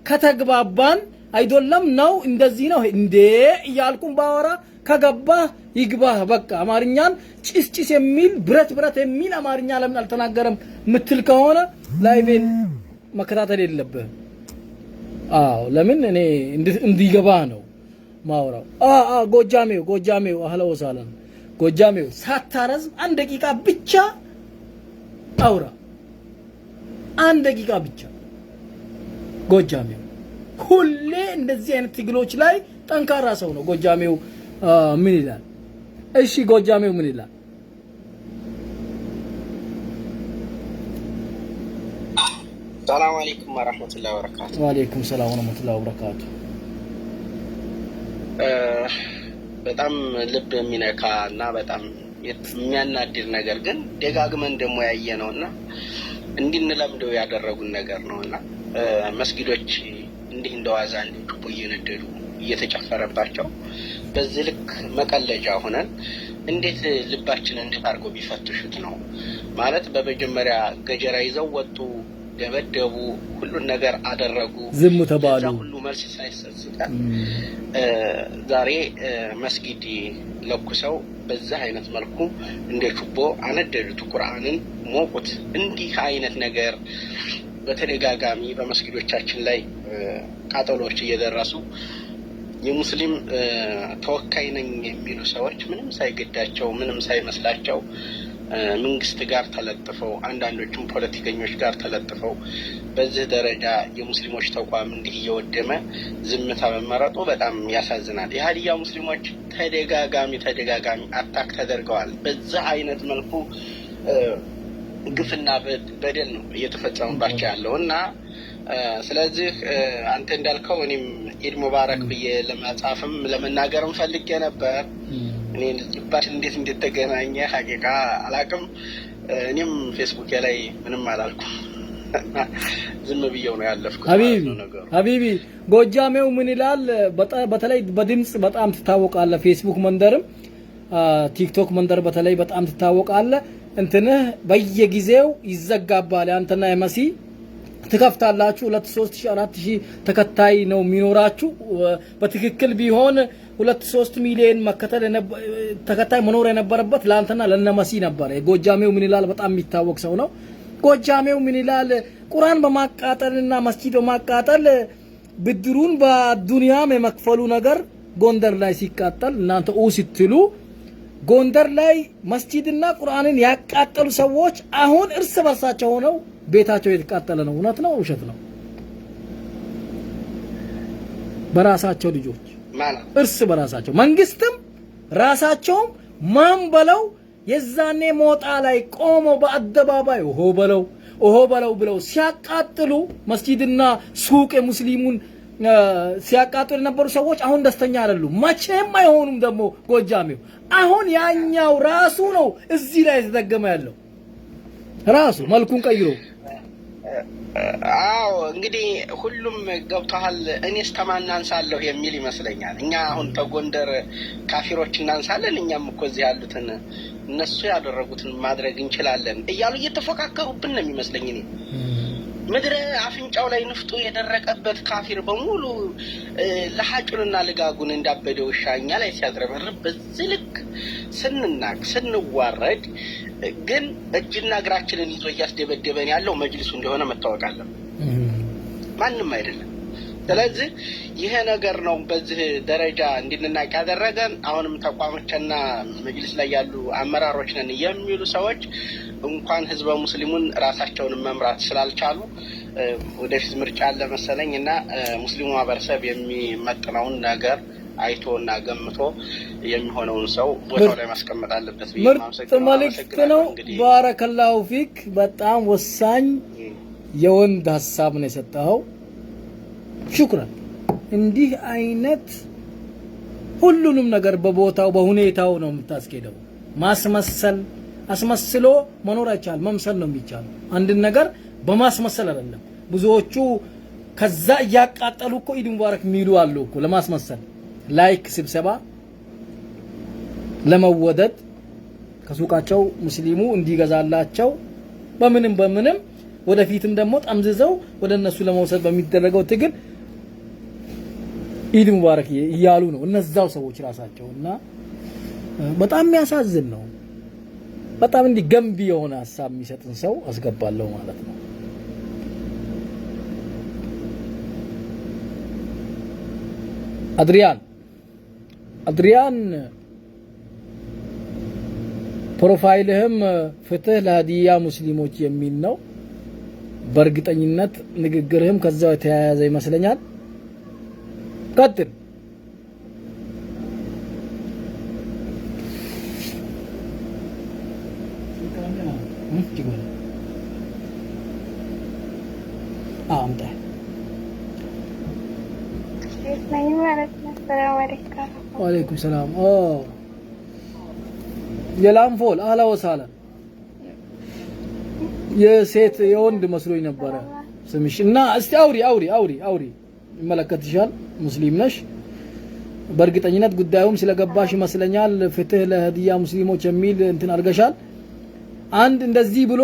ከተግባባን አይደለም ነው እንደዚህ ነው እንዴ እያልኩኝ ባወራ ከገባህ ይግባህ በቃ። አማርኛን ጭስ የሚል ብረት የሚል አማርኛ ለምን አልተናገረም ምትል ከሆነ ላይቬን መከታተል የለብህም። አዎ ለምን እኔ እንዲገባ ነው ማውራው። ጎጃሜው አህለ ወሳለን ጎጃሜው ሳታረዝም 1 ደቂቃ ብቻ አውራ፣ 1 ደቂቃ ብቻ። ጎጃሜው ሁሌ እንደዚህ አይነት ትግሎች ላይ ጠንካራ ሰው ነው ጎጃሜው። ምን ይላል? እሺ ጎጃሜው ምን ይላል? ሰላም አለይኩም ወራህመቱላሂ ወበረካቱ። ወአለይኩም ሰላም ወራህመቱላሂ ወበረካቱ። በጣም ልብ የሚነካ እና በጣም የሚያናድር ነገር ግን ደጋግመን ደግሞ ያየነውና እንድንለምደው ያደረጉን ነገር ነውና መስጊዶች እንዲህ እንደዋዛ ችቦ እየነደዱ እየተጨፈረባቸው በዚህ ልክ መቀለጃ ሆነን እንዴት ልባችንን እንዴት አድርጎ ቢፈትሹት ነው ማለት። በመጀመሪያ ገጀራ ይዘው ወጡ፣ ደበደቡ፣ ሁሉን ነገር አደረጉ፣ ዝም ተባሉ። ሁሉ መልስ ሳይሰጥም ዛሬ መስጊድ ለኩሰው በዛ አይነት መልኩ እንደ ችቦ አነደዱት፣ ቁርአንን ሞቁት። እንዲህ አይነት ነገር በተደጋጋሚ በመስጊዶቻችን ላይ ቃጠሎች እየደረሱ የሙስሊም ተወካይ ነኝ የሚሉ ሰዎች ምንም ሳይገዳቸው ምንም ሳይመስላቸው መንግስት ጋር ተለጥፈው አንዳንዶቹም ፖለቲከኞች ጋር ተለጥፈው በዚህ ደረጃ የሙስሊሞች ተቋም እንዲህ እየወደመ ዝምታ መመረጡ በጣም ያሳዝናል። የሀዲያ ሙስሊሞች ተደጋጋሚ አታክ ተደርገዋል። በዛ አይነት መልኩ ግፍና በደል ነው እየተፈጸመባቸው ያለው እና ስለዚህ አንተ እንዳልከው እኔም ኢድ ሙባረክ ብዬ ለመጻፍም ለመናገርም ፈልጌ ነበር። እኔ ልባችን እንዴት እንደተገናኘ ሀቂቃ አላቅም። እኔም ፌስቡክ ላይ ምንም አላልኩም፣ ዝም ብዬው ነው ያለፍኩት። ሀቢቢ ጎጃሜው ምን ይላል? በተለይ በድምጽ በጣም ትታወቃለህ። ፌስቡክ መንደርም ቲክቶክ መንደር በተለይ በጣም ትታወቃለህ። እንትንህ በየጊዜው ይዘጋባል። አንተና የመሲ ትከፍታላችሁ 2 3 4 ተከታይ ነው የሚኖራችሁ። በትክክል ቢሆን 2-3 ሚሊዮን ተከታይ መኖር የነበረበት ለአንተና ለነመሲ ነበር። ጎጃሜው ምን ይላል? በጣም የሚታወቅ ሰው ነው። ጎጃሜው ምን ይላል? ቁርአን በማቃጠልና መስጂድ በማቃጠል ብድሩን በዱንያም የመክፈሉ ነገር ጎንደር ላይ ሲቃጠል እናንተ ስትሉ ጎንደር ላይ መስጂድና ቁርአንን ያቃጠሉ ሰዎች አሁን እርስ በርሳቸው ሆነው ቤታቸው የተቃጠለ ነው። እውነት ነው ውሸት ነው? በራሳቸው ልጆች እርስ በራሳቸው መንግስትም ራሳቸውም ማን በለው የዛኔ ሞጣ ላይ ቆሞ በአደባባይ ኦሆ በለው ብለው ሲያቃጥሉ መስጂድና ሱቅ የሙስሊሙን ሲያቃጥሉ የነበሩ ሰዎች አሁን ደስተኛ አይደሉም። መቼም አይሆኑም። ደግሞ ጎጃሜው አሁን ያኛው ራሱ ነው እዚህ ላይ የተደገመ ያለው ራሱ መልኩን ቀይሮ። አዎ እንግዲህ ሁሉም ገብቷል። እኔስ ተማን አንሳለሁ የሚል ይመስለኛል። እኛ አሁን ተጎንደር ካፊሮች እናንሳለን፣ እኛም እኮ እዚህ ያሉትን እነሱ ያደረጉትን ማድረግ እንችላለን እያሉ እየተፎካከሩብን ነው የሚመስለኝ። እኔ ምድረ አፍንጫው ላይ ንፍጡ የደረቀበት ካፊር በሙሉ ለሐጩንና ልጋጉን እንዳበደ ውሻ እኛ ላይ ሲያዝረበርብ በዚህ ልክ ስንናቅ ስንዋረድ ግን እጅና እግራችንን ይዞ እያስደበደበን ያለው መጅልሱ እንደሆነ መታወቅ አለበት፣ ማንም አይደለም። ስለዚህ ይሄ ነገር ነው በዚህ ደረጃ እንድንናቅ ያደረገን። አሁንም ተቋሞችና መጅልስ ላይ ያሉ አመራሮች ነን የሚሉ ሰዎች እንኳን ህዝበ ሙስሊሙን ራሳቸውን መምራት ስላልቻሉ ወደፊት ምርጫ አለ መሰለኝ እና ሙስሊሙ ማህበረሰብ የሚመጥነውን ነገር አይቶና ገምቶ የሚሆነውን ሰው ቦታው ላይ ማስቀመጥ አለበት። ምርጥ መልእክት ነው። ባረከላሁ ፊክ። በጣም ወሳኝ የወንድ ሀሳብ ነው የሰጠኸው። ሹክራን። እንዲህ አይነት ሁሉንም ነገር በቦታው በሁኔታው ነው የምታስኬደው። ማስመሰል አስመስሎ መኖር አይቻልም። መምሰል ነው የሚቻለው። አንድ ነገር በማስመሰል አይደለም። ብዙዎቹ ከዛ እያቃጠሉ እኮ ኢድ ሙባረክ የሚሉ አሉ እኮ ለማስመሰል ላይክ ስብሰባ ለመወደድ ከሱቃቸው ሙስሊሙ እንዲገዛላቸው በምንም ወደፊትም ደግሞ ጠምዝዘው ወደ እነሱ ለመውሰድ በሚደረገው ትግል ኢድ ሙባረክ እያሉ ነው እነዛው ሰዎች ራሳቸውና በጣም የሚያሳዝን ነው። በጣም እንዲህ ገንቢ የሆነ ሐሳብ የሚሰጥን ሰው አስገባለሁ ማለት ነው። አድሪያን ፕሮፋይልህም ፍትህ ለሀዲያ ሙስሊሞች የሚል ነው። በእርግጠኝነት ንግግርህም ከዛው የተያያዘ ይመስለኛል። ቀጥል። ወአለይኩም ሰላም። የላምፎል አህላ ወሳላ የሴት የወንድ መስሎኝ ነበረ ስምሽ እና እስቲ አውሪ ይመለከትሻል። ሙስሊም ነሽ። በእርግጠኝነት ጉዳዩም ስለገባሽ ይመስለኛል። ፍትህ ለሀዲያ ሙስሊሞች የሚል እንትን አድርገሻል። አንድ እንደዚህ ብሎ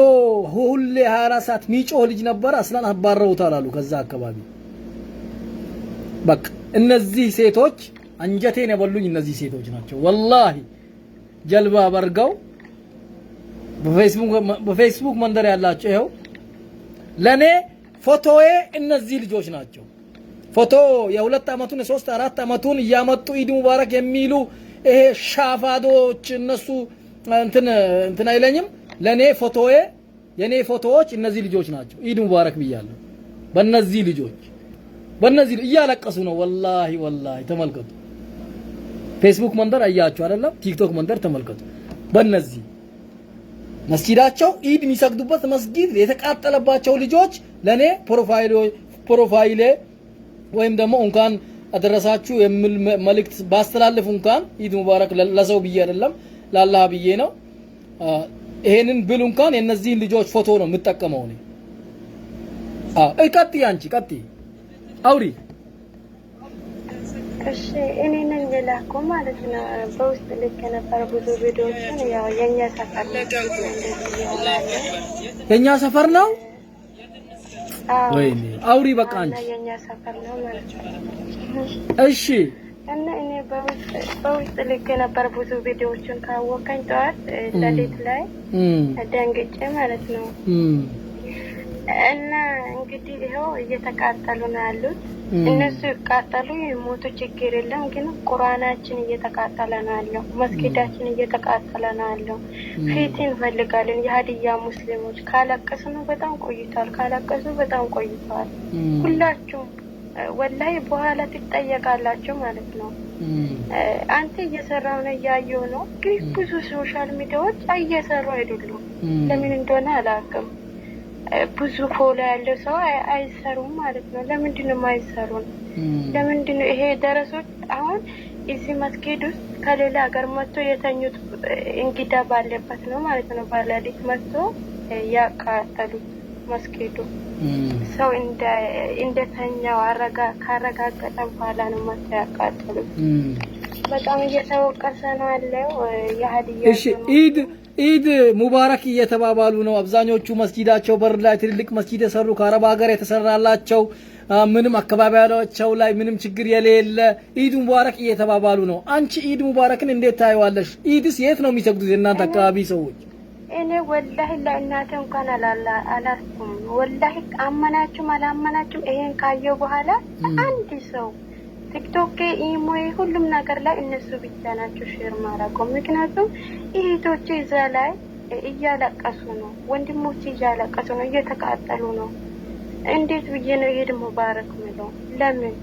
ሁሌ 24 ሰዓት ሚጮህ ልጅ ነበር። አስላን አባረውታል አሉ ከዛ አካባቢ። በቃ እነዚህ ሴቶች አንጀቴን የበሉኝ እነዚህ ሴቶች ናቸው ወላሂ። ጀልባ በርገው በፌስቡክ መንደር ያላቸው ይሄው ለኔ ፎቶዬ እነዚህ ልጆች ናቸው። ፎቶ የ2 አመቱን የ3 4 አመቱን እያመጡ ኢድ ሙባረክ የሚሉ ይሄ ሻፋዶች እነሱ እንትን አይለኝም። ለኔ ፎቶዬ የኔ ፎቶዎች እነዚህ ልጆች ናቸው። ኢድ ሙባረክ ብያለሁ። በእነዚህ ልጆች እያለቀሱ ነው ወላሂ ተመልከቱ። ፌስቡክ መንደር አያችሁ አይደለም? ቲክቶክ መንደር ተመልከቱ። በእነዚህ መስጊዳቸው ኢድ የሚሰግዱበት መስጊድ የተቃጠለባቸው ልጆች ለኔ ፕሮፋይሌ ወይም ደግሞ እንኳን አደረሳችሁ የሚል መልእክት ባስተላልፍ እንኳን ኢድ ሙባረክ ለሰው ብዬ አይደለም ለአላህ ብዬ ነው። ይሄንን ብል እንኳን የነዚህ ልጆች ፎቶ ነው የምጠቀመው እኔ። ቀጥይ አንቺ ቀጥይ አውሪ። እሺ እኔ ነኝ የላኩ ማለት ነው። በውስጥ ልክ ነበር ብዙ ቪዲዮዎችን ያው የኛ ሰፈር ነው ወይኔ አውሪ በቃ አንቺ የኛ ሰፈር ነው ማለት ነው። እሺ እና እኔ በውስጥ ልክ ነበር ብዙ ቪዲዮዎችን ካወቀኝ ጠዋት ለሊት ላይ ደንግጬ ማለት ነው። እና እንግዲህ ይሄው እየተቃጠሉ ነው ያሉት። እነሱ ይቃጠሉ ይሞቱ ችግር የለም፣ ግን ቁርአናችን እየተቃጠለ ነው ያለው፣ መስጊዳችን እየተቃጠለ ነው ያለው። ፊት እንፈልጋለን የሀዲያ ሙስሊሞች። ካለቀሱ በጣም ቆይቷል። ሁላችሁም ወላሂ በኋላ ትጠየቃላችሁ ማለት ነው። አንተ እየሰራው ነው እያየሁ ነው፣ ግን ብዙ ሶሻል ሚዲያዎች እየሰሩ አይደሉም። ለምን እንደሆነ አላውቅም። ብዙ ፎሎ ያለው ሰው አይሰሩም ማለት ነው። ለምንድን ነው የማይሰሩን? ለምንድን ነው ይሄ ደረሶች አሁን እዚህ መስጊድ ውስጥ ከሌላ ሀገር መጥቶ የተኙት እንግዳ ባለበት ነው ማለት ነው። ባለሊት መጥቶ ያቃጠሉት መስጊዱ ሰው እንደተኛው ካረጋገጠ በኋላ ነው መጥቶ ያቃጠሉት። በጣም እየተወቀሰ ነው ያለው የሀዲያ። እሺ ኢድ ሙባረክ እየተባባሉ ነው። አብዛኞቹ መስጊዳቸው በር ላይ ትልልቅ መስጊድ የሰሩ ከአረብ ሀገር የተሰራላቸው ምንም አካባቢያቸው ላይ ምንም ችግር የሌለ ኢድ ሙባረክ እየተባባሉ ነው። አንቺ ኢድ ሙባረክን እንዴት ታይዋለሽ? ኢድስ የት ነው የሚሰግዱት የእናንተ አካባቢ ሰዎች? እኔ ወላሂ ለእናቴ እንኳን አላስኩም። ወላሂ አመናችሁም አላመናችሁም ይሄን ካየው በኋላ አንድ ሰው ቲክቶክ ኢሞ ሁሉም ነገር ላይ እነሱ ብቻ ናቸው ሼር ማድረገው። ምክንያቱም እህቶቼ እዛ ላይ እያለቀሱ ነው፣ ወንድሞቼ እያለቀሱ ነው፣ እየተቃጠሉ ነው። እንዴት ብዬ ነው ኢድ ሙባረክ ምለው? ለምን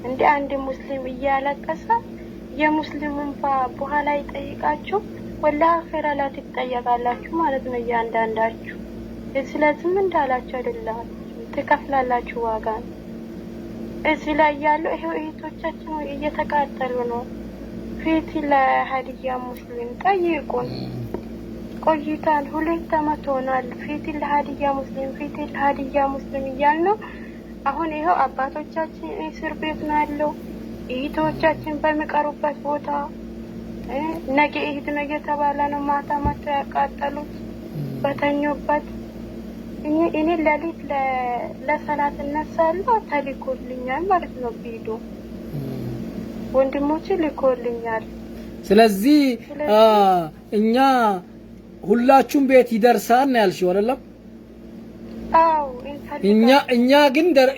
እንደ አንድ ሙስሊም እያለቀሰ የሙስሊሙን በኋላ ይጠይቃችሁ? ወላሂ አኺራ ላይ ትጠየቃላችሁ ማለት ነው እያንዳንዳችሁ። ስለዚህ ምን እንዳላችሁ አይደለም ትከፍላላችሁ ዋጋ። እዚህ ላይ ያለው ይሄው እህቶቻችን እየተቃጠሉ ነው። ፊት ለሀዲያ ሙስሊም ጠይቁን። ቆይታል 2 አመት ሆኗል። ፊት ለሀዲያ ሙስሊም እያልነው አሁን ይኸው አባቶቻችን እስር ቤት ነው ያለው። እህቶቻችን በሚቀሩበት ቦታ ነገ እህት ነው እየተባለ ነው ማታ ማታ ያቃጠሉት በተኙበት። እኔ ለሊት ለሰላት እነሳለሁ ተልኮልኛል ማለት ነው ቪዲዮ ወንድሞቼ ልኮልኛል። ስለዚህ እኛ ሁላችሁም ቤት ይደርሳል ነው ያልሽው አይደለም? አዎ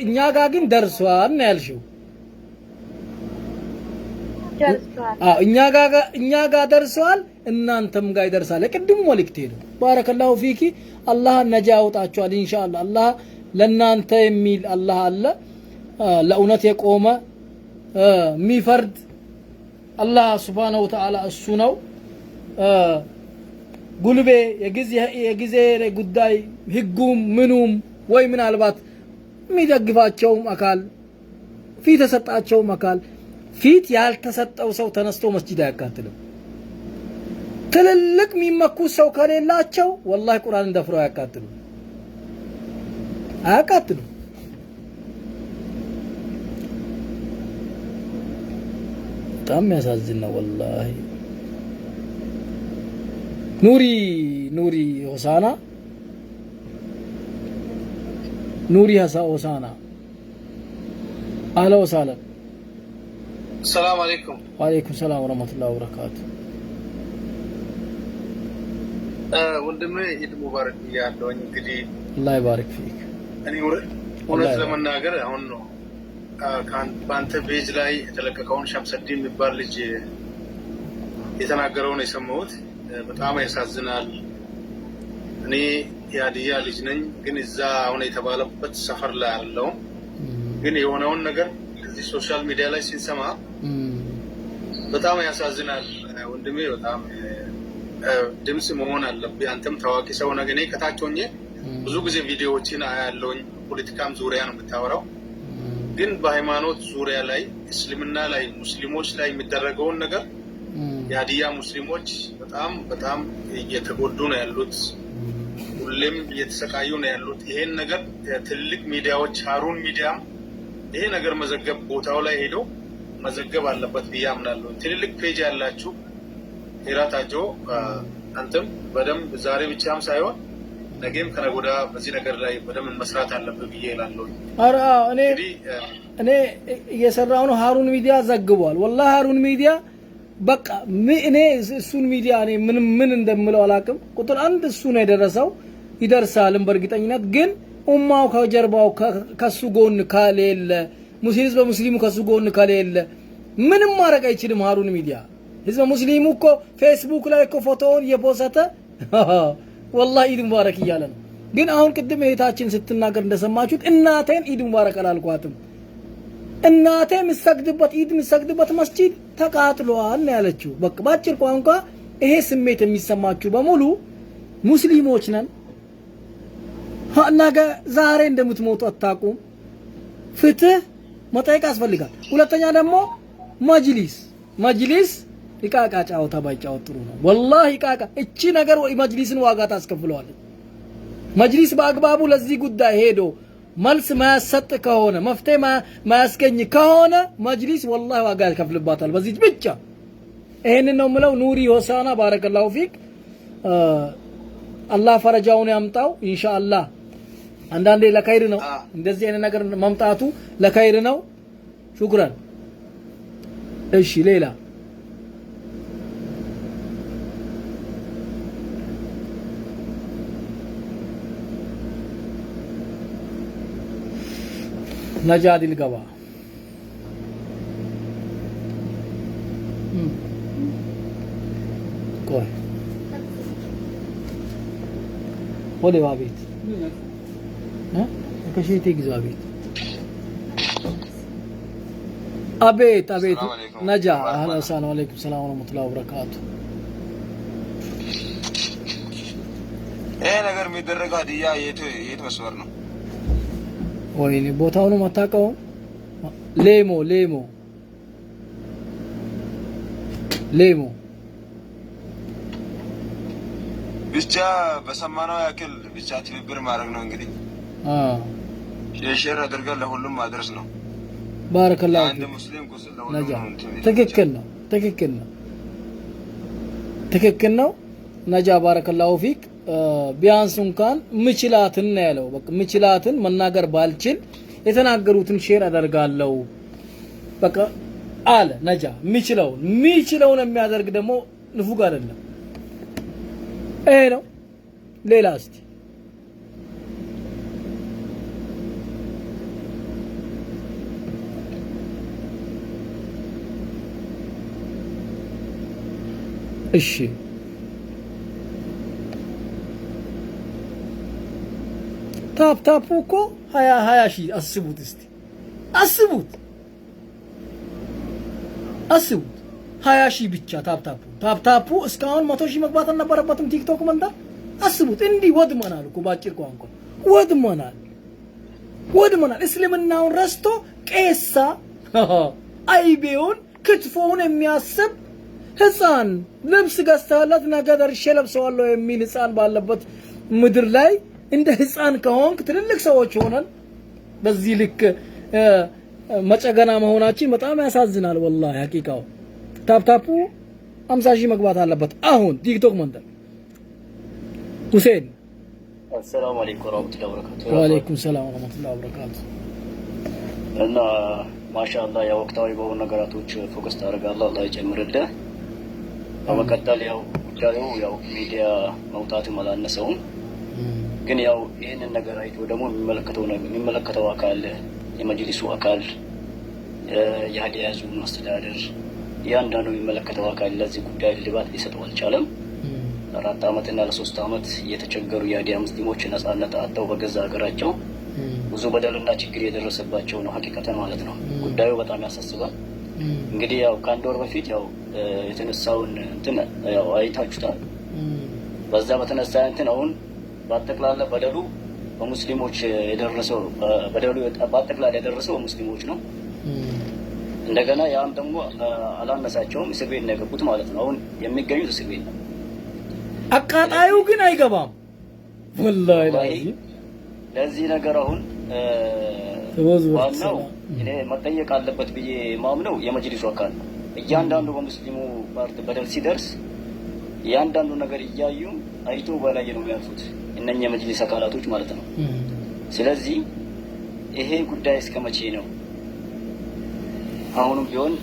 እኛ ጋር ግን ደርሷል ነው ያልሽው? ደርሷል። አዎ እኛ ጋር ደርሷል፣ እናንተም ጋር ይደርሳል። ለቅድሙ መልእክት ሄዱ። ባረከላሁ ፊኪ። አላህ ነጃ ያውጣችኋል ኢንሻአላህ። አላህ ለናንተ የሚል አላህ አለ፣ ለእውነት የቆመ የሚፈርድ አላህ ሱብሃነሁ ወተዓላ እሱ ነው። ጉልቤ የጊዜ ጉዳይ ህጉም ምኑም ወይ ምናልባት የሚደግፋቸውም አካል ፊት ተሰጣቸውም አካል ፊት ያልተሰጠው ሰው ተነስቶ መስጂድ አያቃጥልም። ትልልቅ የሚመኩ ሰው ከሌላቸው ወላሂ ቁርአን እንደፍረው አያቃጥሉም። በጣም ያሳዝን ነው ወላሂ። ኑሪ ሆሳና ሆሳና አህላ ወሳላ። ሰላም አለይኩም። ወአለይኩም ሰላም ወራህመቱላሂ ወበረካቱ። ወንድሜ ኢድ ሙባረክ ያለውኝ እንግዲህ አላህ ይባርክ ፊክ። እኔ እውነት ለመናገር አሁን ነው በአንተ ፔጅ ላይ የተለቀቀውን ሸምሰዲ የሚባል ልጅ የተናገረውን የሰማሁት በጣም ያሳዝናል። እኔ የሀዲያ ልጅ ነኝ፣ ግን እዛ አሁን የተባለበት ሰፈር ላይ አለው። ግን የሆነውን ነገር እዚህ ሶሻል ሚዲያ ላይ ሲንሰማ በጣም ያሳዝናል ወንድሜ። በጣም ድምጽ መሆን አለብህ። አንተም ታዋቂ ሰው ነህ። እኔ ከታች ሆኜ ብዙ ጊዜ ቪዲዮዎችን አያለሁኝ። ፖለቲካም ዙሪያ ነው የምታወራው፣ ግን በሃይማኖት ዙሪያ ላይ እስልምና ላይ ሙስሊሞች ላይ የሚደረገውን ነገር የሀዲያ ሙስሊሞች በጣም እየተጎዱ ነው ያሉት። ሁሌም እየተሰቃዩ ነው ያሉት። ይሄን ነገር ትልቅ ሚዲያዎች ሀሩን ሚዲያም ይሄ ነገር መዘገብ ቦታው ላይ ሄዶ መዘገብ አለበት ብዬ አምናለሁ። ትልልቅ ፔጅ ያላችሁ ሄራታጆ አንተም በደንብ ዛሬ ብቻም ሳይሆን ነገም ከነጎዳ በዚህ ነገር ላይ በደንብ መስራት አለበት ብዬ እላለሁ። አራ እኔ እየሰራው ነው። ሀሩን ሚዲያ ዘግቧል። ወላሂ ሀሩን ሚዲያ በቃ እኔ እሱን ሚዲያ እኔ ምን እንደምለው አላውቅም። ቁጥር 1 እሱ ነው የደረሰው፣ ይደርሳልም በእርግጠኝነት። ግን ኡማው ከጀርባው ከሱ ጎን ከሌለ ሙስሊም በሙስሊሙ ከሱ ጎን ከሌለ ምንም ማድረግ አይችልም። ሀሩን ሚዲያ ህዝብ ሙስሊሙ እኮ ፌስቡክ ላይ እኮ ፎቶውን እየፖሰተ ወላሂ ኢድ ሙባረክ እያለ ነው። ግን አሁን ቅድም እህታችን ስትናገር እንደሰማችሁት እናቴን ኢድ ሙባረክ አላልኳትም። እናቴ የምትሰግድበት መስጂድ ተቃጥሏል ነው ያለችው። በቃ ባጭር ቋንቋ ይሄ ስሜት የሚሰማችሁ በሙሉ ሙስሊሞች ነን። ነገ ዛሬ እንደምትሞቱ አታውቁም። ፍትህ መጠየቅ ያስፈልጋል። ሁለተኛ ደግሞ መጅሊስ ይቃቃ ጫወታ ባይጫወት ጥሩ ነው። ወላሂ ይቃቃ እቺ ነገር መጅሊስን ዋጋ ታስከፍለዋለች። መጅሊስ በአግባቡ ለዚህ ጉዳይ ሄዶ መልስ ማያሰጥ ከሆነ መፍትሄ ማያስገኝ ከሆነ መጅሊስ ወላሂ ዋጋ ያስከፍልባታል በዚህ ብቻ። ይሄንን ነው የምለው። ኑሪ ሆሳና ባረከላሁ ፊክ። አላህ ፈረጃውን ያምጣው ኢንሻአላህ። አንዳንዴ ለኸይር ነው እንደዚህ አይነት ነገር መምጣቱ ለኸይር ነው። ሹክራን። እሺ ሌላ ነጃዲል ገባ ቆይ ወደ ባቤት ከሸቴ ግዛ ቤት አቤት ነጃ አህላ ሰላም አለይኩም ሰላም ወራህመቱላሂ ወበረካቱ። ይሄ ነገር የሚደረገው ሀዲያ የት መስመር ነው? ወይኔ ቦታውን ማታውቀው? ሌሞ ብቻ በሰማነው ያክል ብቻ ትብብር ማድረግ ነው እንግዲህ ሼር አድርገን ለሁሉም ማድረስ ነው። ባረከላሁ አንድ ሙስሊም ቁስል ነጃ ለሁሉም ትክክል ነው ነጃ ባረከላሁ ፊክ ቢያንስ እንኳን ምችላትን ነው ያለው በቃ ምችላትን መናገር ባልችል የተናገሩትን ሼር አደርጋለሁ በቃ አለ ነጃ ሚችለውን የሚያደርግ ደግሞ ንፉግ አይደለም ይሄ ነው ሌላ እስቲ እሺ ታፕ እኮ 20 ሺህ አስቡት እስቲ አስቡት 20 ሺህ ብቻ ታፕ እስካሁን 100 ሺህ መግባት አልነበረበትም ቲክቶክ መንደር አስቡት እንዲህ ወድመናል እኮ ባጭር ቋንቋ ወድመናል እስልምናውን ረስቶ ቄሳ አይቤውን ክትፎውን የሚያስብ ህፃን ልብስ ገዝተለት ነገ ደርሼ ለብሰዋለሁ የሚል ህፃን ባለበት ምድር ላይ እንደ ህፃን ከሆንክ ትልልቅ ሰዎች ሆነን በዚህ ልክ መጨገና መሆናችን በጣም ያሳዝናል ወላሂ ሐቂቃው ታፕ 50 ሺህ መግባት አለበት አሁን ቲክቶክ መንደር ሁሴን السلام عليكم ورحمة الله وبركاته. وعليكم السلام ورحمة الله وبركاته. እና ማሻአላህ ያው ወቅታዊ በሆኑ ነገራቶች ፎከስ ታደርጋለህ አላህ ይጨምርልህ። በመቀጠል ያው ጉዳዩ ያው ሚዲያ መውጣትም አላነሰውም ግን ያው ይሄንን ነገር አይቶ ደግሞ የሚመለከተው አካል የመጅሊሱ አካል የሀዲያ ዞን አስተዳደር ያንዳንዱ የሚመለከተው አካል ለዚህ ጉዳይ ልባት ሊሰጠው አልቻለም። 4 አመት እና ለ3 አመት የተቸገሩ የሀዲያ ሙስሊሞች ነጻነት አጥተው በገዛ ሀገራቸው ብዙ በደልና ችግር የደረሰባቸው ነው ሐቂቀተን ማለት ነው። ጉዳዩ በጣም ያሳስባል። እንግዲህ ያው ከአንድ ወር በፊት ያው የተነሳውን እንትን ያው አይታችሁታል። በዛ በተነሳ እንትን አሁን በአጠቃላይ በደሉ በሙስሊሞች የደረሰው በደሉ በአጠቃላይ የደረሰው ሙስሊሞች ነው። እንደገና ያም ደግሞ አላነሳቸውም እስር ቤት ነው የገቡት ማለት ነው። አሁን የሚገኙት እስር ቤት ነው። አቃጣዩ ግን አይገባም ወላሂ ለዚህ ነገር አሁን ዋናው እኔ መጠየቅ አለበት ብዬ ማምነው የመጅሊሱ አካል ነው። እያንዳንዱ በሙስሊሙ ፓርቲ በደል ሲደርስ እያንዳንዱ ነገር እያዩ አይቶ በላይ ነው የሚያልፉት እነኛ የመጅሊስ አካላቶች ማለት ነው። ስለዚህ ይሄ ጉዳይ እስከ መቼ ነው? አሁንም ቢሆን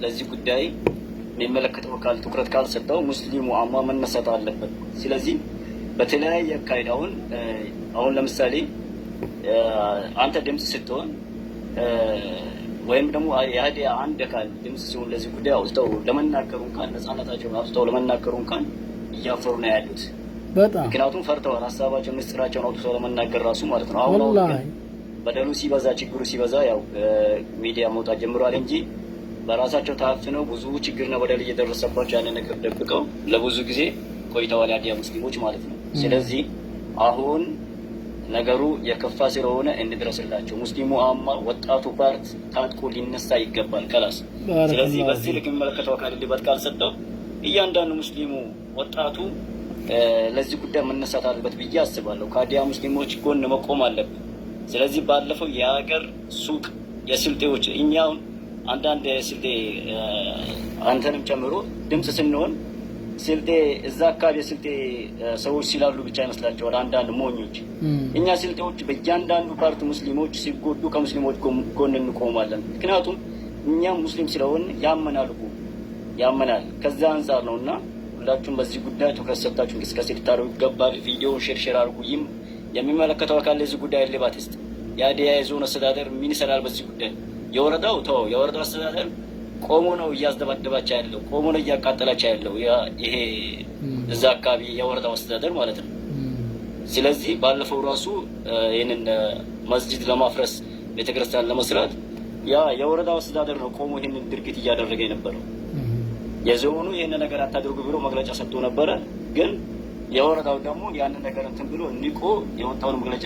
ለዚህ ጉዳይ የሚመለከተው አካል ትኩረት ካልሰጠው ሙስሊሙ አማ መነሳት አለበት። ስለዚህ በተለያየ አካሄድ አሁን ለምሳሌ አንተ ድምጽ ስትሆን ወይም ደግሞ የሀዲያ አንድ አካል ድምጽ ሲሆን ለዚህ ጉዳይ አውጥተው ለመናገሩ እንኳን ነፃነታቸውን አውጥተው ለመናገሩ እንኳን እያፈሩ ነው ያሉት። በጣም ምክንያቱም ፈርተዋል። ሀሳባቸውን ምስጢራቸውን አውጥተው ለመናገር ራሱ ማለት ነው። አሁን በደሉ ሲበዛ ችግሩ ሲበዛ ያው ሚዲያ መውጣት ጀምሯል እንጂ በራሳቸው ታፍነው ብዙ ችግርና በደል እየደረሰባቸው ያንን ነገር ደብቀው ለብዙ ጊዜ ቆይተዋል የሀዲያ ሙስሊሞች ማለት ነው። ስለዚህ አሁን ነገሩ የከፋ ስለሆነ እንድረስላቸው ሙስሊሙ አማ ወጣቱ ፓርት ታጥቆ ሊነሳ ይገባል ከላስ። ስለዚህ በዚህ ልክ የሚመለከተው አካል ሊበት ካልሰጠው እያንዳንዱ ሙስሊሙ ወጣቱ ለዚህ ጉዳይ መነሳት አለበት ብዬ አስባለሁ። ከሀዲያ ሙስሊሞች ጎን መቆም አለበት። ስለዚህ ባለፈው የሀገር ሱቅ የስልጤዎች እኛውን አንዳንድ ስልጤ አንተንም ጨምሮ ድምጽ ስንሆን ስልጤ እዛ አካባቢ የስልጤ ሰዎች ሲላሉ ብቻ ይመስላቸዋል አንዳንድ ሞኞች። እኛ ስልጤዎች በእያንዳንዱ ፓርት ሙስሊሞች ሲጎዱ ከሙስሊሞች ጎን እንቆማለን። ምክንያቱም እኛም ሙስሊም ስለሆን ያመናል። ከዛ አንጻር ነውና ሁላችሁም በዚህ ጉዳይ ትኩረት ሰጥታችሁ እንቅስቃሴ ልታደርጉ ይገባል። ቪዲዮውን ሼር አድርጉ። የሚመለከተው አካል ለዚህ ጉዳይ እልባት ይስጥ። የሀዲያ የዞን አስተዳደር ምን ይሰራል በዚህ ጉዳይ? የወረዳው አስተዳደር ቆሞ ነው እያስደባደባቸው ያለው፣ ቆሞ ነው እያቃጠላቸው ያለው ይሄ እዛ አካባቢ የወረዳው አስተዳደር ማለት ነው። ስለዚህ ባለፈው ራሱ ይህንን መስጂድ ለማፍረስ ቤተክርስቲያን ለመስራት የወረዳው አስተዳደር ነው ቆሞ ይህንን ድርጊት እያደረገ የነበረው። የዞኑ ይህን ነገር አታድርጉ ብሎ መግለጫ ሰጥቶ ነበረ። ግን የወረዳው ደግሞ ያንን ነገር እንትን ብሎ የወጣውን መግለጫ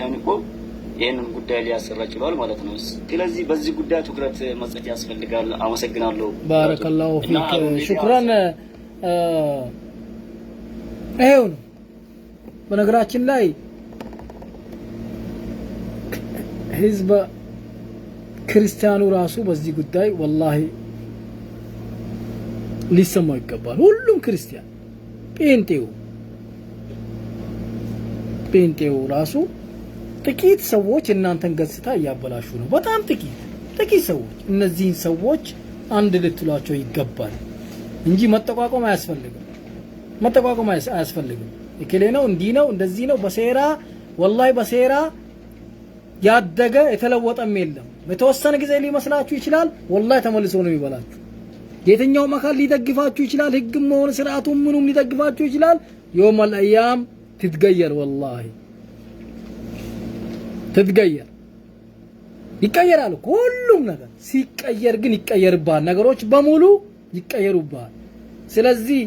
ይህንን ጉዳይ ሊያሰራ ችሏል ማለት ነው። ስለዚህ በዚህ ጉዳይ ትኩረት መስጠት ያስፈልጋል። አመሰግናለሁ። ባረከላሁ ፊክ ሹክራን። ይሄው ነው በነገራችን ላይ ህዝብ ክርስቲያኑ ራሱ በዚህ ጉዳይ ወላሂ ሊሰማው ይገባል። ሁሉም ክርስቲያን ጴንጤው ራሱ ጥቂት ሰዎች እናንተን ገጽታ እያበላሹ ነው። በጣም ጥቂት ሰዎች። እነዚህን ሰዎች አንድ ልትሏቸው ይገባል እንጂ መጠቋቋም አያስፈልግም። እከሌ ነው እንዲህ ነው እንደዚህ ነው በሴራ ወላሂ በሴራ ያደገ የተለወጠም የለም። በተወሰነ ጊዜ ሊመስላችሁ ይችላል፣ ወላሂ ተመልሶ ነው የሚበላችሁ። የትኛውም አካል ሊደግፋችሁ ይችላል፣ ህግም ሆነ ስርዓቱም ምኑም ሊደግፋችሁ ይችላል። የውመል አያም ትትገየር ወላሂ ትትገየር ይቀየራል። ሁሉም ነገር ሲቀየር ግን ይቀየርባል። ነገሮች በሙሉ ይቀየሩባል። ስለዚህ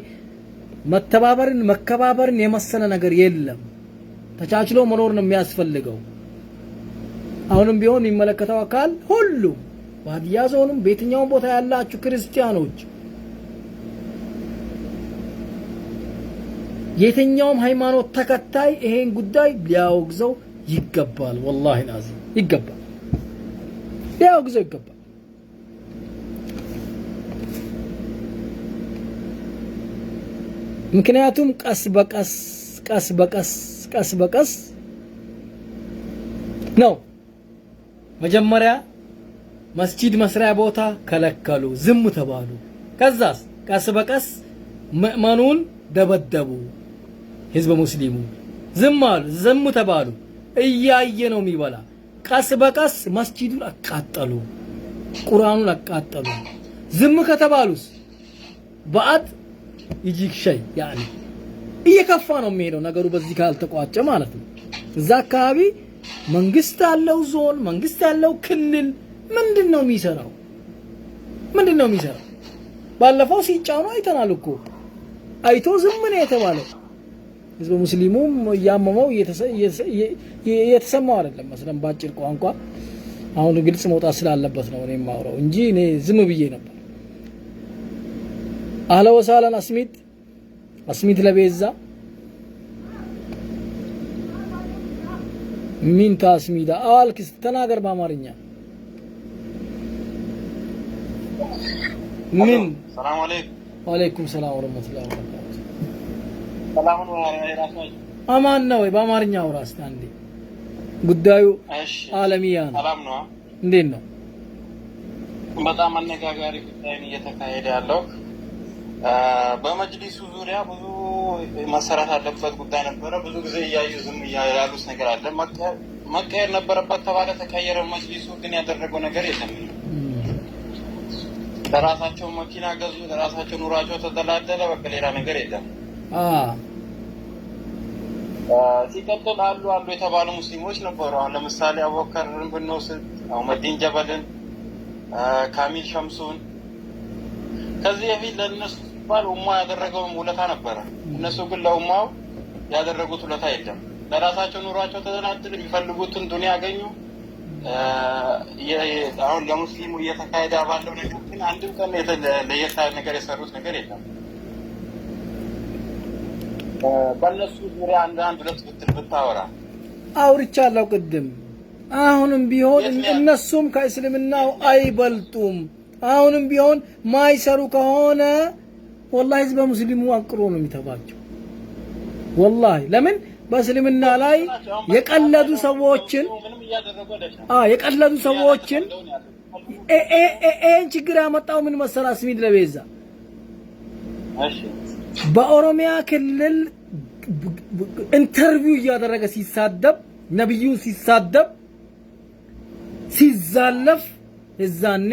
መከባበርን የመሰለ ነገር የለም። ተቻችሎ መኖር ነው የሚያስፈልገው። አሁንም ቢሆን የሚመለከተው አካል ሁሉም በሀዲያ ዞንም በየትኛውም ቦታ ያላችሁ ክርስቲያኖች የትኛውም ሃይማኖት ተከታይ ይሄን ጉዳይ ሊያወግዘው ይገባል። ወላሂ ናዚ ይገባል፣ ሊያወግዘው ይገባል። ምክንያቱም ቀስ በቀስ ነው። መጀመሪያ መስጂድ መስሪያ ቦታ ከለከሉ፣ ዝም ተባሉ። ከዛስ ቀስ በቀስ ምእመኑን ደበደቡ። ህዝብ ሙስሊሙ ዝም ተባሉ። እያየ ነው የሚበላ። ቀስ በቀስ መስጂዱን አቃጠሉ፣ ቁርአኑን አቃጠሉ። ዝም ከተባሉስ ባድ ይጂክ ሸይ ያኒ እየከፋ ነው የሚሄደው ነገሩ። በዚህ ካልተቋጨ ማለት ነው። እዛ አካባቢ መንግስት ያለው ዞን፣ መንግስት ያለው ክልል ምንድነው የሚሰራው? ባለፈው ሲጫኑ አይተናል እኮ። አይቶ ዝም ነው የተባለው። ህዝብ ሙስሊሙም ያመመው የተሰማው አይደለም መስለም ባጭር ቋንቋ። አሁን ግልጽ መውጣት ስላለበት ነው እኔ የማወራው እንጂ እኔ ዝም ብዬ ነበር። አህለ ወሳለን አስሚት ለቤዛ ምን ታስሚዳ አልክስ ተናገር በአማርኛ ምን? ሰላም አለይኩም። ወአለይኩም ሰላም ወራህመቱላሂ ወበረካቱ። ሰላም ነው ወራህመቱላሂ። አማን ነው በአማርኛ አውራስ አንዴ። ጉዳዩ ዓለሚያ ነው። ሰላም ነው። እንዴት ነው? በጣም አነጋጋሪ ጉዳይ ነው እየተካሄደ ያለው። በመጅሊሱ ዙሪያ ብዙ መሰራት አለበት ጉዳይ ነበረ። ብዙ ጊዜ እያዩ ዝም ያሉት ነገር አለ። መቀየር ነበረበት ተባለ፣ ተቀየረ። መጅሊሱ ግን ያደረገው ነገር የለም። ለራሳቸው መኪና ገዙ፣ ለራሳቸው ኑሯቸው ተደላደለ። በቃ ሌላ ነገር የለም። ሲቀጥል አሉ የተባሉ ሙስሊሞች ነበሩ። አሁን ለምሳሌ አቡበከርን ብንወስድ፣ አህመዲን ጀበልን፣ ካሚል ሸምሱን ከዚህ በፊት ለእነሱ ሲባል ኡማ ያደረገው ውለታ ነበረ። እነሱ ግን ለኡማው ያደረጉት ውለታ የለም። ለራሳቸው ኑሯቸው ተደላደሉ፣ የሚፈልጉትን ዱንያ ያገኙ። አሁን ለሙስሊሙ እየተካሄደ ባለው ነገር ግን አንድም ቀን ለየት ያለ ነገር የሰሩት ነገር የለም። በእነሱ ዙሪያ አንድ ሁለት ብታወራ አውርቻለሁ ቅድም። አሁንም ቢሆን እነሱም ከእስልምናው አይበልጡም። አሁንም ቢሆን ማይሰሩ ከሆነ ወላሂ ህዝበ ሙስሊሙ አንቅሮ ነው የሚተባቸው። ወላሂ ለምን በእስልምና ላይ የቀለዱ ሰዎችን ይሄን ችግር ያመጣው ምን መሰላ? አስሚድ ለቤዛ በኦሮሚያ ክልል ኢንተርቪው እያደረገ ሲሳደብ፣ ነብዩን ሲሳደብ ሲዛለፍ እዛኔ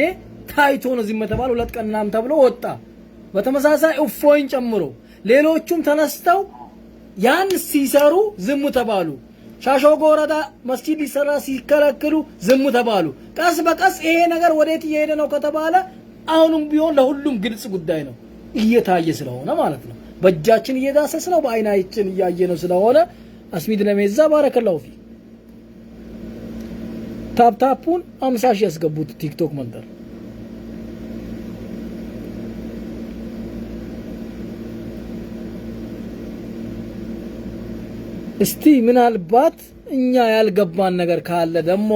ታይቶ ነው ዝም ተባለ። 2 ቀን ምናምን ተብሎ ወጣ። በተመሳሳይ እፎይን ጨምሮ ሌሎቹም ተነስተው ያን ሲሰሩ ዝም ተባሉ። ሻሾጎ ወረዳ መስጂድ ሊሰራ ሲከለክሉ ዝም ተባሉ። ቀስ በቀስ ይሄ ነገር ወዴት እየሄደ ነው ከተባለ አሁንም ቢሆን ለሁሉም ግልጽ ጉዳይ ነው፣ እየታየ ስለሆነ ማለት ነው። በእጃችን እየዳሰስ ነው፣ በአይናችን እያየ ነው ስለሆነ አስሚድ ለሜዛ ባረከላሁ ፊ ታፕታፑን 50 ሺህ ያስገቡት ቲክቶክ መንደር እስቲ ምናልባት እኛ ያልገባን ነገር ካለ ደግሞ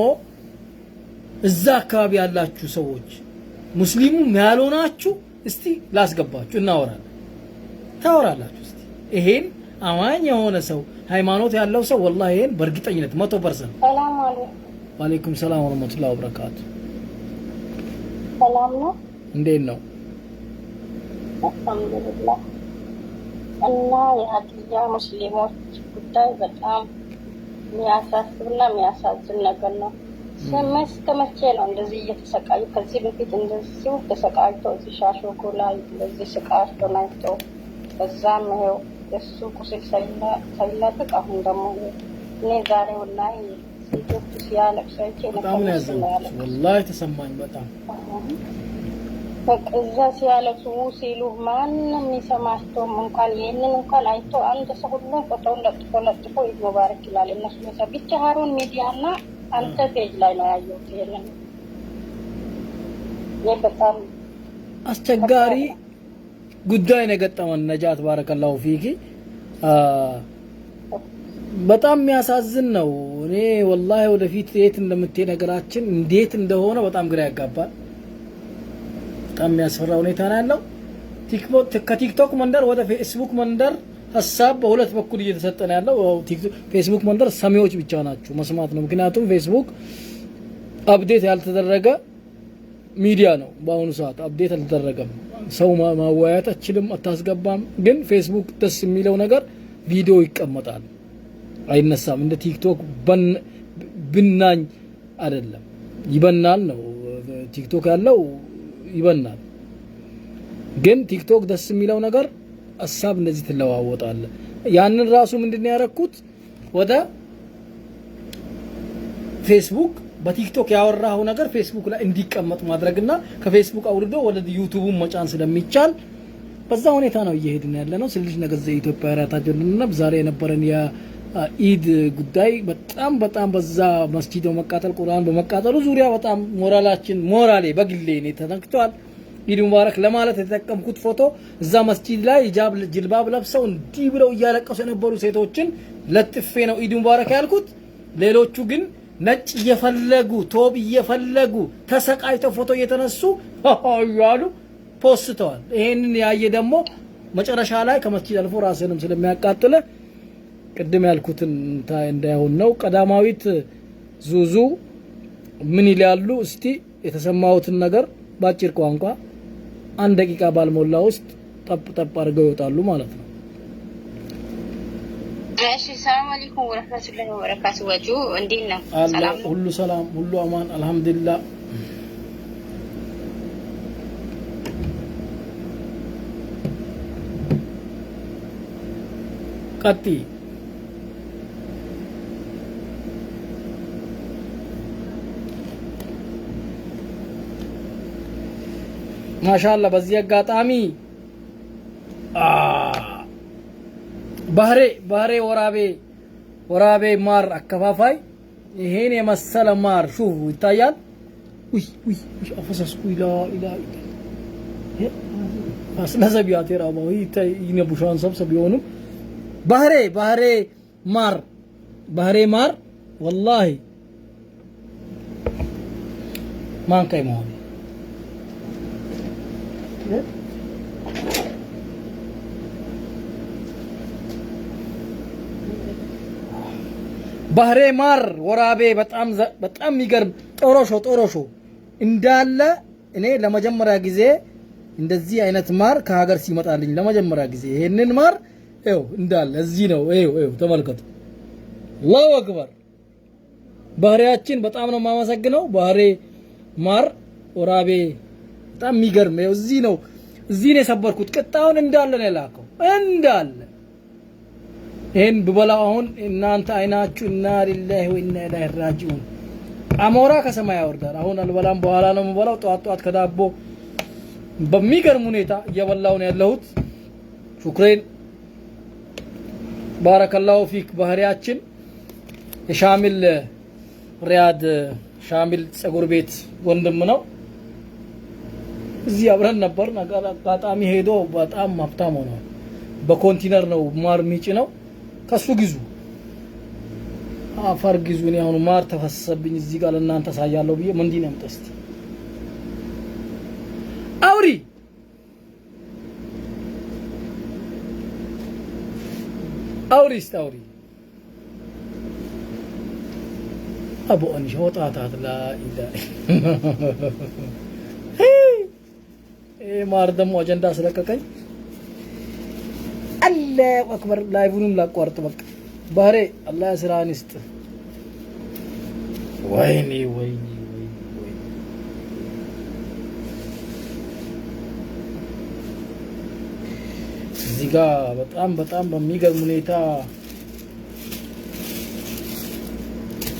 እዛ አካባቢ ያላችሁ ሰዎች ሙስሊሙም ያልሆናችሁ እስቲ ላስገባችሁ እናወራለን ታወራላችሁ እስቲ ይሄን አማኝ የሆነ ሰው ሃይማኖት ያለው ሰው ወላሂ ይሄን በእርግጠኝነት 100% ሰላም አለይኩም ወአለይኩም ሰላም ወራህመቱላሂ ወበረካቱ ሰላም ነው እንዴት ነው አልሐምዱሊላህ እና የሀዲያ ሙስሊሞች ጉዳይ በጣም የሚያሳስብና የሚያሳዝን ነገር ነው። እስከመቼ ነው እንደዚህ እየተሰቃዩ? ከዚህ በፊት እንደዚህ ተሰቃይተው እዚህ ሻሾጎ ላይ እንደዚህ ስቃያቸው ናቸው። በዛም ይኸው የእሱ ቁስል ሳይላቀቅ አሁን ደግሞ እኔ ዛሬ ወላሂ ሴቶቹ ሲያለቅሱ አይቼ በጣም ነው ያዘንኩት። ወላሂ ተሰማኝ በጣም እዛ ሲያለቅሱ ሲሉ ማንም የሚሰማቸውም እንኳን ይህንን እንኳን አይቶ አንድ ሰው ሁሉ ፎቶውን ለጥፎ ኢድ ሙባረክ ይላል። እነሱ ብቻ ሀሩን ሚዲያና አንተ ፔጅ ላይ ነው ያየሁት። ይሄንን ይህ በጣም አስቸጋሪ ጉዳይ ነው የገጠመን። ነጃት ባረከላሁ ፊኪ በጣም የሚያሳዝን ነው። እኔ ወላሂ ወደፊት የት እንደምትሄድ ነገራችን እንዴት እንደሆነ በጣም ግራ ያጋባል። በጣም የሚያስፈራ ሁኔታ ነው ያለው። ከቲክቶክ መንደር ወደ ፌስቡክ መንደር ሀሳብ በሁለት በኩል እየተሰጠ ነው ያለው። ፌስቡክ መንደር ሰሚዎች ብቻ ናቸው መስማት ነው። ምክንያቱም ፌስቡክ አፕዴት ያልተደረገ ሚዲያ ነው። በአሁኑ ሰዓት አፕዴት አልተደረገም። ሰው ማወያየት አትችልም፣ አታስገባም። ግን ፌስቡክ ደስ የሚለው ነገር ቪዲዮ ይቀመጣል፣ አይነሳም። እንደ ቲክቶክ ብናኝ አይደለም፣ ይበናል ነው ቲክቶክ ያለው ይበናል። ግን ቲክቶክ ደስ የሚለው ነገር ሀሳብ እንደዚህ ትለዋወጣለ። ያንን ራሱ ምንድነው ያረኩት ወደ ፌስቡክ በቲክቶክ ያወራው ነገር ፌስቡክ ላይ እንዲቀመጥ ማድረግና ከፌስቡክ አውርዶ ወደ ዩቲዩብ መጫን ስለሚቻል በዛ ሁኔታ ነው እየሄድን ያለነው። ስለዚህ ነገር ዘኢትዮጵያ ያራታጀልና ዛሬ የነበረን የኢድ ጉዳይ በጣም በዛ መስጂድ በመቃጠል ቁርአን በመቃጠሉ ዙሪያ በጣም ሞራሌ በግሌ ነው ተነክቷል። ኢድ ሙባረክ ለማለት የተጠቀምኩት ፎቶ እዛ መስጂድ ላይ ሂጃብ ጅልባብ ለብሰው እንዲህ ብለው እያለቀሱ የነበሩ ሴቶችን ለጥፌ ነው ኢድ ሙባረክ ያልኩት። ሌሎቹ ግን ነጭ እየፈለጉ ቶብ እየፈለጉ ተሰቃይተው ፎቶ እየተነሱ ያሉ ፖስተዋል። ይሄንን ያየ ደግሞ መጨረሻ ላይ ከመስጂድ አልፎ ራስንም ስለሚያቃጥለ ቅድም ያልኩትን እንዳይሆን ነው። ቀዳማዊት ዙዙ ምን ይላሉ እስቲ የተሰማውትን ነገር ባጭር ቋንቋ 1 ደቂቃ ባልሞላ ውስጥ ጠብ አድርገው ይወጣሉ ማለት ነው። እሺ ሰላም አለይኩም ወራህመቱላሂ ወበረካቱ። ወጁ እንዴት ነው? ሰላም ሁሉ ሰላም ሁሉ አማን አልহামዱሊላህ። ቀጥይ ማሻአላ። በዚህ አጋጣሚ ባህሬ ወራቤ ማር አከፋፋይ ይሄን የመሰለ ማር ሹፉ ይታያል። አፈሰስኩ ኢላ አስነዘቢያት የራባው ይነቡሻን ሰብሰብ ቢሆኑ ባህሬ ማር ወላሂ ማንካይ መሆን ባህሬ ማር ወራቤ በጣም የሚገርም ጦሮሾ እንዳለ እኔ ለመጀመሪያ ጊዜ እንደዚህ አይነት ማር ከሀገር ሲመጣልኝ ለመጀመሪያ ጊዜ ይሄንን ማር እንዳለ እዚህ ነው። ተመልከቱ። አላሁ አክበር። ባህሪያችን በጣም ነው የማመሰግነው። ባህሬ ማር ወራቤ በጣም የሚገርም እዚህ ነው የሰበርኩት። ቅጣውን እንዳለ ነው የላከው እንዳለ። ይሄን ብበላው አሁን እናንተ አይናችሁ እና ሊላሂ ወኢና ኢለይሂ ራጂዑን አሞራ ከሰማይ ያወርዳል። አሁን አልበላም፣ በኋላ ነው የምበላው። ጧት ከዳቦ በሚገርም ሁኔታ እየበላው ነው ያለሁት። ሹክሬን ባረከላሁ ፊክ። ባህሪያችን የሻሚል ሪያድ ሻሚል ጸጉር ቤት ወንድም ነው። እዚህ አብረን ነበር። ነገር አጋጣሚ ሄዶ በጣም ሀብታም ሆኗል። በኮንቲነር ነው ማር ሚጭ ነው። ከሱ ግዙ አፈር ግዙኝ አሁን ማር ተፈሰሰብኝ እዚህ ጋር ለእናንተ ሳያለው ብዬ ምን እንዲህ ነው የምጠስቲ አውሪ አውሪ አቡ አንሽ ወጣታት ላ ኢላህ ማር ደግሞ አጀንዳ ስለቀቀኝ አላሁ አክበር ላይቡንም ላቋርጥ በቃ ባህሬ አላህ ስራን ይስጥ ወይኔ እዚህ ጋር በጣም በሚገርም ሁኔታ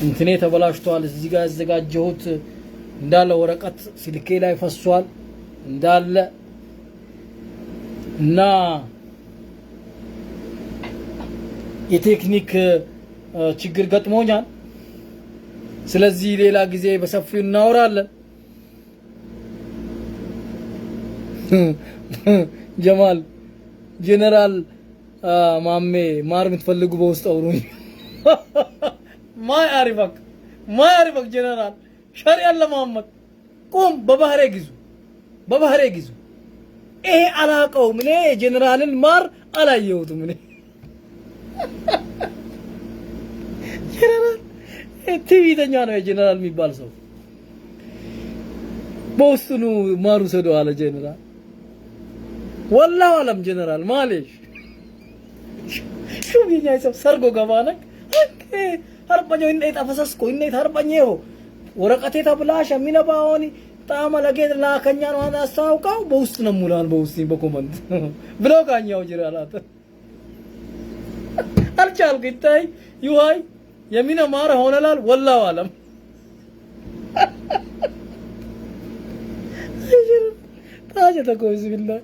እንትኔ ተበላሽቷል እዚህ ጋር ያዘጋጀሁት እንዳለ ወረቀት ስልኬ ላይ ፈሷል እንዳለ እና የቴክኒክ ችግር ገጥሞኛል ስለዚህ ሌላ ጊዜ በሰፊው እናወራለን ጀማል ጀነራል ማሜ ማር የምትፈልጉ በውስጥ አውሩኝ ማይ አሪፈክ ጀነራል ሸሪዓ ለማመድ ቁም በባህሬ ግዙ ይሄ አላቀውም እኔ ጀነራልን ማር አላየሁትም እኔ ጀነራል ቲቪተኛ ነው ጀነራል የሚባል ሰው በውስጡ ማሩ ሰደው አለ ጀነራል والله አለም ጀነራል ማለሽ شو بيني سب ሰርጎ ገባነክ አርባኛው እንዴት አፈሰስኩ እንዴት አርባኛው ወረቀቴ ተብላሽ ሚነባውኒ ጣማ ለጌት ላከኛ ነው አስተዋውቀው በውስጥ ነው ሙላን በውስጥ በኮመንት ብሎ ካኛው ጀነራላት አልቻልኩ ይታይ ይዋይ የሚነ ማረ ሆነላል والله አለም ታጀ ተቆይዝ بالله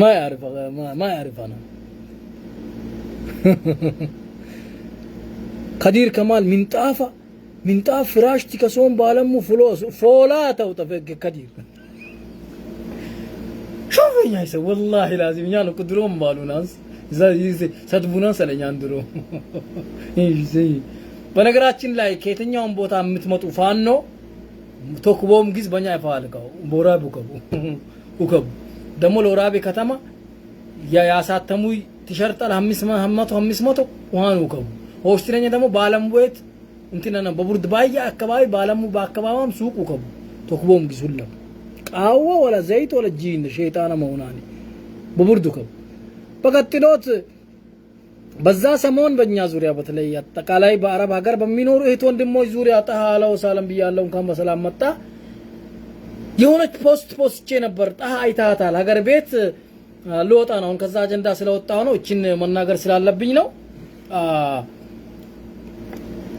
ما يعرف انا قدير كمال منطاف فراش تكسون بالمو فلوس فولات او تفك قدير شوفي يا سي والله لازم يانو قدروم بالو ناس زي ሰድቡና ሰለኛ አንድሮ እሺ በነገራችን ላይ ከየትኛውም ቦታ የምትመጡ ፋኖ ቶክቦም ግዝ በእኛ ይፋልቀው ቦራቡ ከቡ ደሞ ለወራቤ ከተማ ያሳተሙ ቲሸርጣል 500 ዋኑ ከቡ ሆስቲረኛ ደሞ ባለምቦት እንትና በቡርድ ባያ አካባቢ ባለሙ በአካባቢም ሱቁ ከቡ ቶክቦም ግዙላ ቃው ወላ ዘይት ወላ ጂን ሸይጣና መሆናኒ በቡርዱ ከቡ በቀጥሎት በዛ ሰሞን በእኛ ዙሪያ በተለይ አጠቃላይ በአረብ ሀገር በሚኖሩ እህት ወንድሞች ዙሪያ ተሃላው ሰላም ብያለሁ እንኳን በሰላም መጣ የሆነች ፖስት ነበር ጣህ አይታታል ሀገር ቤት ልወጣ ነው ከዛ አጀንዳ ስለወጣው ነው እቺን መናገር ስላለብኝ ነው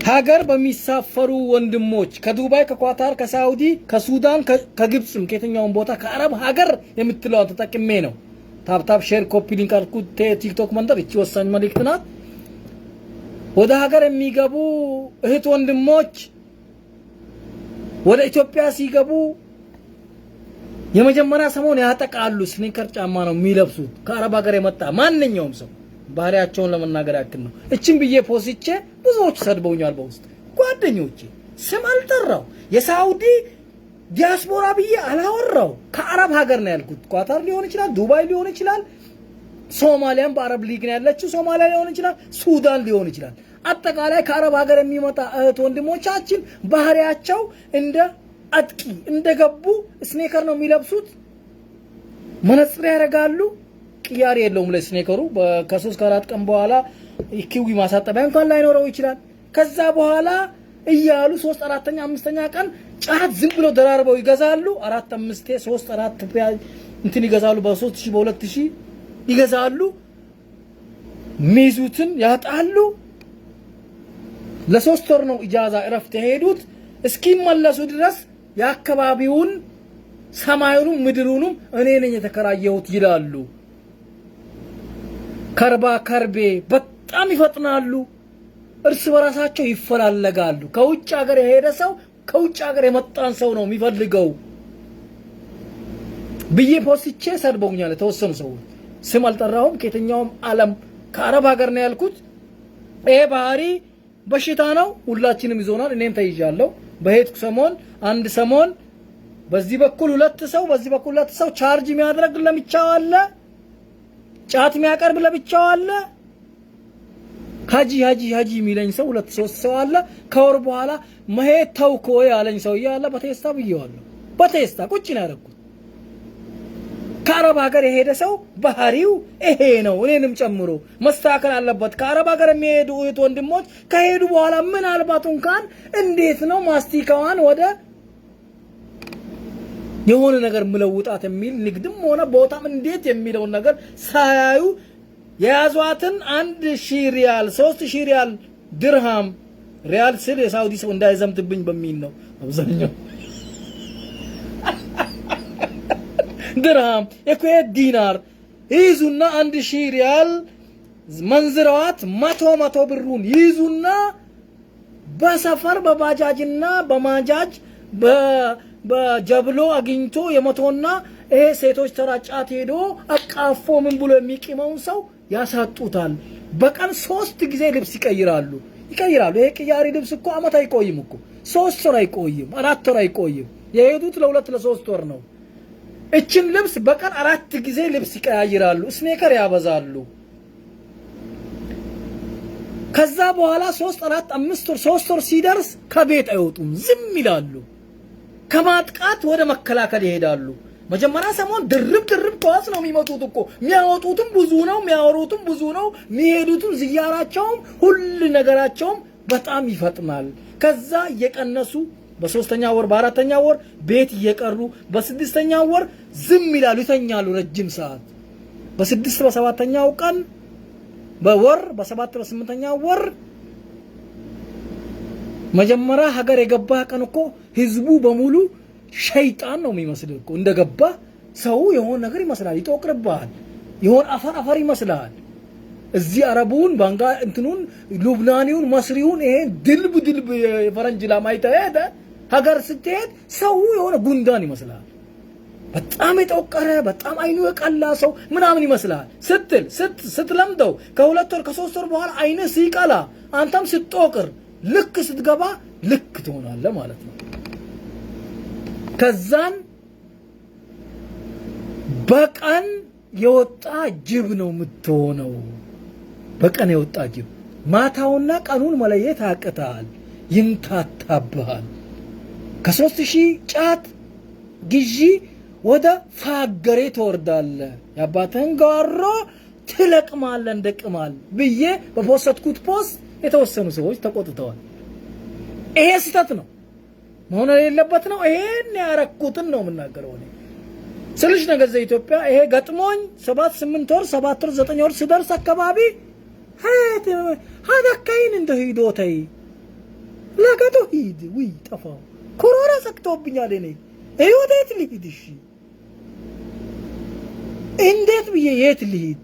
ሀገር በሚሳፈሩ ወንድሞች ከዱባይ ከኳታር ከሳውዲ ከሱዳን ከግብጽም ከየትኛውም ቦታ ከአረብ ሀገር የምትለው ተጠቅሜ ነው ታፕ ሼር ኮፒ ሊንክ አልኩት ቲክቶክ መንደር እቺ ወሳኝ መልእክት ናት ወደ ሀገር የሚገቡ እህት ወንድሞች ወደ ኢትዮጵያ ሲገቡ የመጀመሪያ ሰሞን ያጠቃሉ ስኒከር ጫማ ነው የሚለብሱት ከአረብ ሀገር የመጣ ማንኛውም ሰው ባህሪያቸውን ለመናገር ያክል ነው እቺን ብዬ ፖስቼ ብዙዎች ሰድበውኛል በውስጥ ጓደኞቼ ስም አልጠራው የሳውዲ ዲያስፖራ ብዬ አላወራው ከአረብ ሀገር ነው ያልኩት ኳታር ሊሆን ይችላል ዱባይ ሊሆን ይችላል ሶማሊያም በአረብ ሊግ ነው ያለችው ሶማሊያ ሊሆን ይችላል ሱዳን ሊሆን ይችላል አጠቃላይ ከአረብ ሀገር የሚመጣ እህት ወንድሞቻችን ባህሪያቸው እንደ አጥቂ እንደገቡ ስኔከር ነው የሚለብሱት መነጽር ያረጋሉ ቅያሪ የለውም ለስኔከሩ ከ3 ከ4 ቀን በኋላ ኢኪዊ ማሳጠቢያ እንኳን ላይኖረው ይችላል ከዛ በኋላ እያሉ 3 4ኛ 5ኛ ቀን ጫት ዝም ብሎ ደራርበው ይገዛሉ 4 5 3 4 እንትን ይገዛሉ በ3000 በ2000 ይገዛሉ ሚዙትን ያጣሉ ለ3 ወር ነው ኢጃዛ እረፍት የሄዱት እስኪመለሱ ድረስ ያከባቢውን ሰማዩንም ምድሩንም እኔ ነኝ የተከራየሁት ይላሉ ከርቤ በጣም ይፈጥናሉ እርስ በራሳቸው ይፈላለጋሉ ከውጭ ሀገር የሄደ ሰው ከውጭ ሀገር የመጣን ሰው ነው የሚፈልገው ብዬ ፖስቼ ሰድበውኛል ተወሰኑ ሰው ስም አልጠራሁም ከየትኛውም ዓለም ከአረብ ሀገር ነው ያልኩት። ይሄ ባህሪ በሽታ ነው፣ ሁላችንም ይዞናል። እኔም ተይዣለሁ። በሄድኩ ሰሞን አንድ ሰሞን በዚህ በኩል ሁለት ሰው በዚህ በኩል ሁለት ሰው ቻርጅ የሚያደርግ ለብቻው አለ፣ ጫት የሚያቀርብ ለብቻው አለ፣ ሀጂ የሚለኝ ሰው ሁለት ሶስት ሰው አለ። ከወር በኋላ መሄድ ተውኮ ያለኝ ሰው ያለ በቴስታ ብየዋለሁ። በቴስታ ቁጭ ነው ያደረኩት። ከአረብ ሀገር የሄደ ሰው ባህሪው ይሄ ነው፣ እኔንም ጨምሮ መስተካከል አለበት። ከአረብ ሀገር የሚሄዱ እህት ወንድሞች ከሄዱ በኋላ ምናልባት እንኳን እንዴት ነው ማስቲካዋን ወደ የሆነ ነገር ምለውጣት የሚል ንግድም ሆነ ቦታም እንዴት የሚለውን ነገር ሳያዩ የያዟትን 1000 ሪያል 3000 ሪያል ድርሃም ሪያል ስል የሳውዲ ሰው እንዳይዘምትብኝ በሚል ነው አብዛኛው ድርሃም የኩዌት ዲናር ይዙና 1000 ሪያል መንዝረዋት መቶ ብሩን ይዙና በሰፈር በባጃጅና በማጃጅ በጀብሎ አግኝቶ የመቶና ይሄ ሴቶች ተራጫት ሄዶ አቃፎ ምን ብሎ የሚቂመውን ሰው ያሳጡታል። በቀን 3 ጊዜ ልብስ ይቀይራሉ። ይሄ ቅያሪ ልብስ እኮ አመት አይቆይም እኮ 3 ወር አይቆይም፣ 4 ወር አይቆይም። የሄዱት ለ2 ለ3 ወር ነው። እችን ልብስ በቀን 4 ጊዜ ልብስ ይቀያይራሉ። ስኔከር ያበዛሉ። ከዛ በኋላ 3 4 5 ወር 3 ወር ሲደርስ ከቤት አይወጡም፣ ዝም ይላሉ። ከማጥቃት ወደ መከላከል ይሄዳሉ። መጀመሪያ ሰሞን ድርብ ኳስ ነው የሚመጡት እኮ የሚያወጡትም ብዙ ነው፣ የሚያወሩትም ብዙ ነው፣ የሚሄዱትም ዝያራቸውም ሁሉ ነገራቸውም በጣም ይፈጥናል። ከዛ እየቀነሱ በ3ኛ ወር በ4ኛ ወር ቤት እየቀሩ በ6ኛ ወር ዝም ይላሉ፣ ይተኛሉ ረጅም ሰዓት። በ6 በ7ኛው ቀን በወር በ7 በ8ኛው ወር መጀመሪያ ሀገር የገባ ቀን እኮ ህዝቡ በሙሉ ሸይጣን ነው የሚመስል እኮ እንደገባ ሰው የሆነ ነገር ይመስላል፣ ይጦቅርባል፣ የሆነ አፈር ይመስላል። እዚህ አረቡን ባንጋ እንትኑን ሉብናኒውን መስሪውን ይሄ ድልብ የፈረንጅ ላማይታ ሄደ ሀገር ስትሄድ ሰው የሆነ ጉንዳን ይመስላል። በጣም የጠቆረ በጣም አይኑ የቀላ ሰው ምናምን ይመስላል። ስትለምደው ከ2 ወር ከ3 ወር በኋላ አይነ ሲቀላ አንተም ስትጦቅር ልክ ስትገባ ልክ ትሆናለህ ማለት ነው። ከዛን በቀን የወጣ ጅብ ነው የምትሆነው። በቀን የወጣ ጅብ ማታውና ቀኑን መለየት ያቅታል፣ ይንታታብሃል። ከ3000 ጫት ግዢ ወደ ፋገሬ ትወርዳለህ። የአባትህን ጓሮ ትለቅማለህ እንደቅማል ብዬ በፖስትኩት ፖስት የተወሰኑ ሰዎች ተቆጥተዋል። ይሄ ስህተት ነው፣ መሆን የሌለበት ነው። ይሄን ያረኩትን ነው የምናገረው እኔ ስልሽ ነገር ዘኢትዮጵያ ይሄ ገጥሞኝ 7-8 ወር 7 ወር 9 ወር ሲደርስ አካባቢ ሀዳካይን እንደ ሂዶታይ ለገዶ ሂድ ወይ ጠፋው ኮሮና ሰክቶብኛል። እኔ ወዴት ልሂድ? እሺ እንዴት ብዬ የት ልሂድ?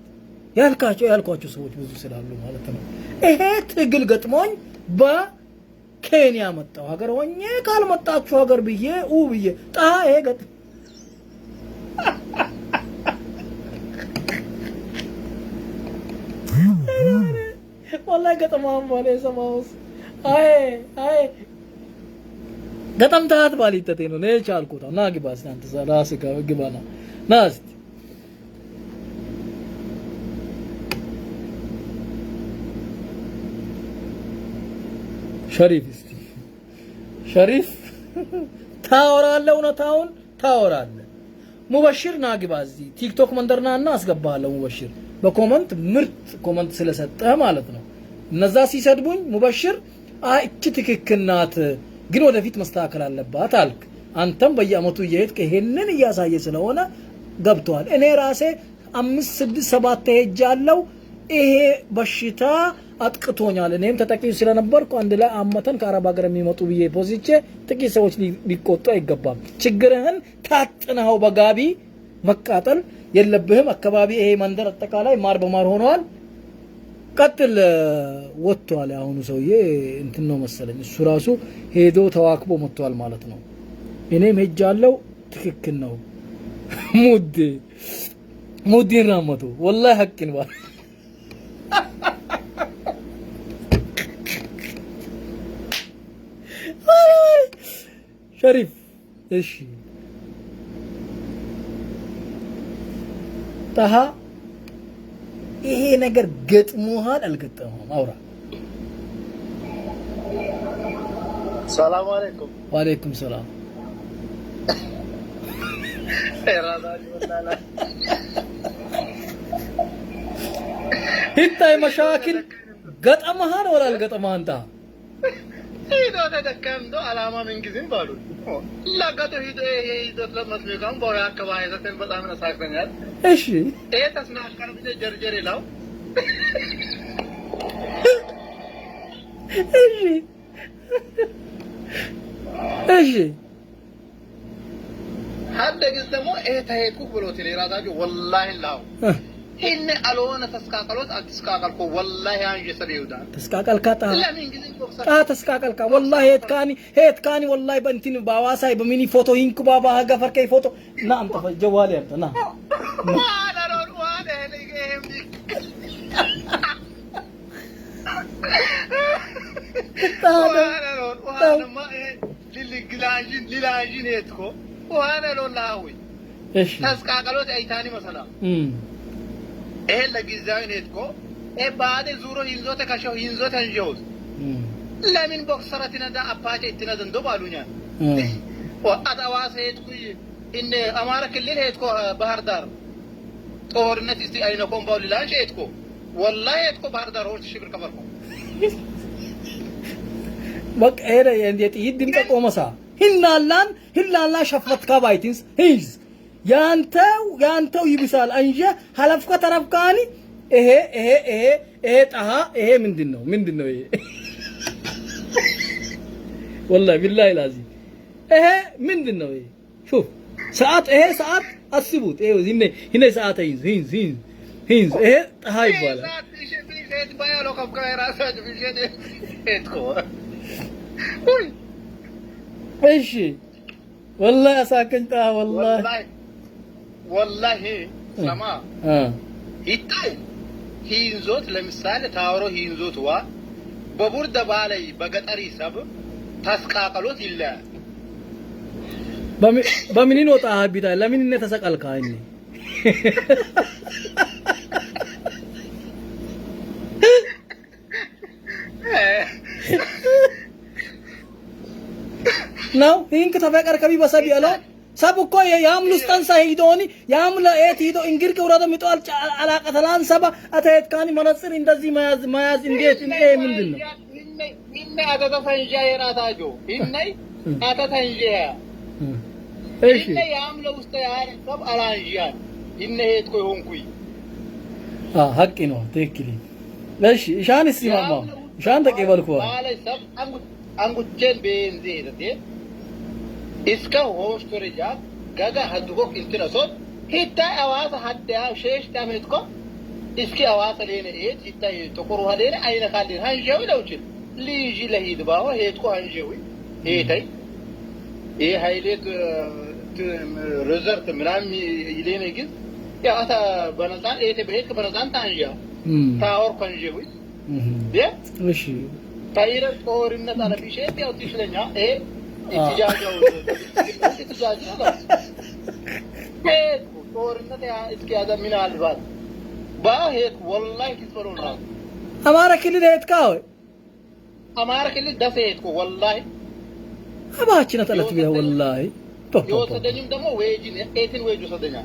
ያልኳቸው ሰዎች ብዙ ስላሉ ማለት ነው። ይሄ ትግል ገጥሞኝ በኬንያ መጣው ሀገር ሆኜ ካልመጣችሁ ሀገር ብዬ ብዬ ይሄ والله ገጠማም ባለ ሰማውስ አይ ገጠም ታት ባሊተቴ ነው ነይ ቻልኩታ ና ግባስ አንተ ራስ ግባና ናስ ሸሪፍ ታወራለህ፣ እውነታውን ታወራለህ። ሙበሽር ና ግባ እዚህ ቲክቶክ መንደርናና አስገባለሁ። ሙበሽር በኮመንት ምርጥ ኮመንት ስለሰጠህ ማለት ነው። እነዛ ሲሰድቡኝ ሙበሽር እቺ ትክክል ናት ግን ወደፊት መስተካከል አለባት አልክ። አንተም በየአመቱ እየሄድክ ይሄንን እያሳየ ስለሆነ ገብቷል። እኔ ራሴ 5 6 7 ሄጃለሁ። ይሄ በሽታ አጥቅቶኛል። እኔም ተጠቂ ስለነበርኩ አንድ ላይ አመተን ከአረብ ሀገር የሚመጡ ብዬ ፖዚቼ ጥቂት ሰዎች ሊቆጡ አይገባም። ችግርህን ታጥነው በጋቢ መቃጠል የለብህም። አካባቢ ይሄ መንደር አጠቃላይ ማር በማር ሆኗል። ቀጥል ወጥቷል። አሁን ሰውዬ እንትን ነው መሰለኝ እሱ ራሱ ሄዶ ተዋክቦ መጥቷል ማለት ነው። እኔም ሄጃለሁ። ትክክል ነው። ሙዲ ራመቱ ወላሂ ሐቂን ሸሪፍ እሺ ታሃ ይሄ ነገር ገጥሞሃል አልገጠመህም? አውራ። ሰላም አለይኩም። ወአለይኩም ሰላም። hittay mashaakil ገጠመሃል ወላ አልገጠመህም? አንተ ሂዶ ተደከምዶ አላማ ምን ጊዜም ባሉ ለቀቶ ሂዶ ሂዶ ለመስሚካም ቦያ አካባቢ ዘተን በጣም ነሳክተኛል። እሺ ይሄ ተስናከረ ብለ ጀርጀር ይላው እሺ እሺ ሀደ ግዝ ደግሞ ይሄ ተሄድኩ ብሎት ለራሳቸው ወላሂ ላው ይሄን አልሆነ ተስካከሎት አትስካከልኩ ወላሂ አንጀ ሰሪውዳ ተስካከልካ ለምን ጊዜ ቦክሰር ተስካከልካ ወላሂ ሄትካኒ ወላሂ በእንትን ባዋሳይ በሚኒ ፎቶ ሂንኩ ባባ ገፈርከይ ፎቶ ና አንተ ጀዋሊ አንተ ና ሊላንጂን ሄድኮ ዋና ሎላዊ እሺ ተስካከሎት አይታኒ መሰላ ይሄ ለጊዜያዊ ሄድኮ ባደ ዙሮ ይንዞተ ከሸው ይንዞተ እንጆስ ለምን ቦክሰራት ነዳ አፓቼ እትነደ እንዶ ባሉኛ ወአዳዋስ ሄድኩ እነ አማራ ክልል ሄድኮ ባህር ዳር ጦርነት እስቲ አይነ ኮምባው ሊላንሽ ሄድኮ ወላሂ ሄድኮ ባህር ዳር ወርት ሽብር ከበርኩ በቃ ሄደ እንዴት ይድምቀ ቆመሳ ሂላላ ሸፈትካ ባይቲንስ ሂዝ ያንተው ይብሳል እንጂ ሐለፍከ ተረፍካኒ ይሄ ጣሃ ይሄ ምንድነው ይሄ والله بالله لازم ይሄ ምንድነው ይሄ شوف ሰዓት ይሄ ሰዓት አስቡት ይሄ ህነ ሰዓት ይሄ ይሄ ጣሃ ይባላል እሺ والله አሳከኝ ጣሃ والله سما ይታይ ሂንዞት ለምሳሌ ታወሮ ሂንዞት ዋ በቡርደ ባላይ በገጠሪ ሰብ ተስቃቀሎት ይላ በምን ነው ጣሃ ቢታ ለምን ነው ተሰቀልካኝ ነው ሂንክ ተፈቀር ከቢ በሰብ ያለው सब को यामलुस्तान साहिदोनी यामला एत हिदो इंगिर के उरादो मितोल አላቀተላን ሰባ አተየትካኒ መነጽር እንደዚህ መያዝ እንዴት ምንድነው ኢነ አተተ ፈንጃ የራታጆ ኢነ አተተ ፈንጃ እሺ ኢነ ያምለ ውስጥ ያር ሰብ አላንጂያ ኢነ ሄት ኮ ሆንኩይ ሀቂ ነው ትክክል እሺ ኢሻን ሲማማ ኢሻን ተቀበልኩ ባለ ሰብ አንጉቼን በእንዚህ इसका होस्ट रिजा गगा हदको इंतरा सो हिता आवाज हत्या शेष टाइम को इसकी आवाज लेने एत हिता ये तो कोरो हलेने आईना खाली हंजेवी लवचिल लीजी लहीद बाव हेत को हंजेवी एतै ए हाइलेट रिजर्ट मिराम इलेने गिज या आता बनसान एते बेक बनसान तांजिया तावर हंजेवी ये እሺ ታይረ ጦርነት አለብሽ ያው ትሽለኛ ኢትጃጃው ጦርነት እስኪ ያዘምን አልባት ባሄት ወላሂ ትፈሩና አማራ ክልል ሄድካው አማራ ክልል ደሴ ሄድኩ ወላሂ አባችን ተለፍ ቢያ ወላሂ የወሰደኝም ደግሞ ወይጂን ኤትን ወይጆ ሰደኛ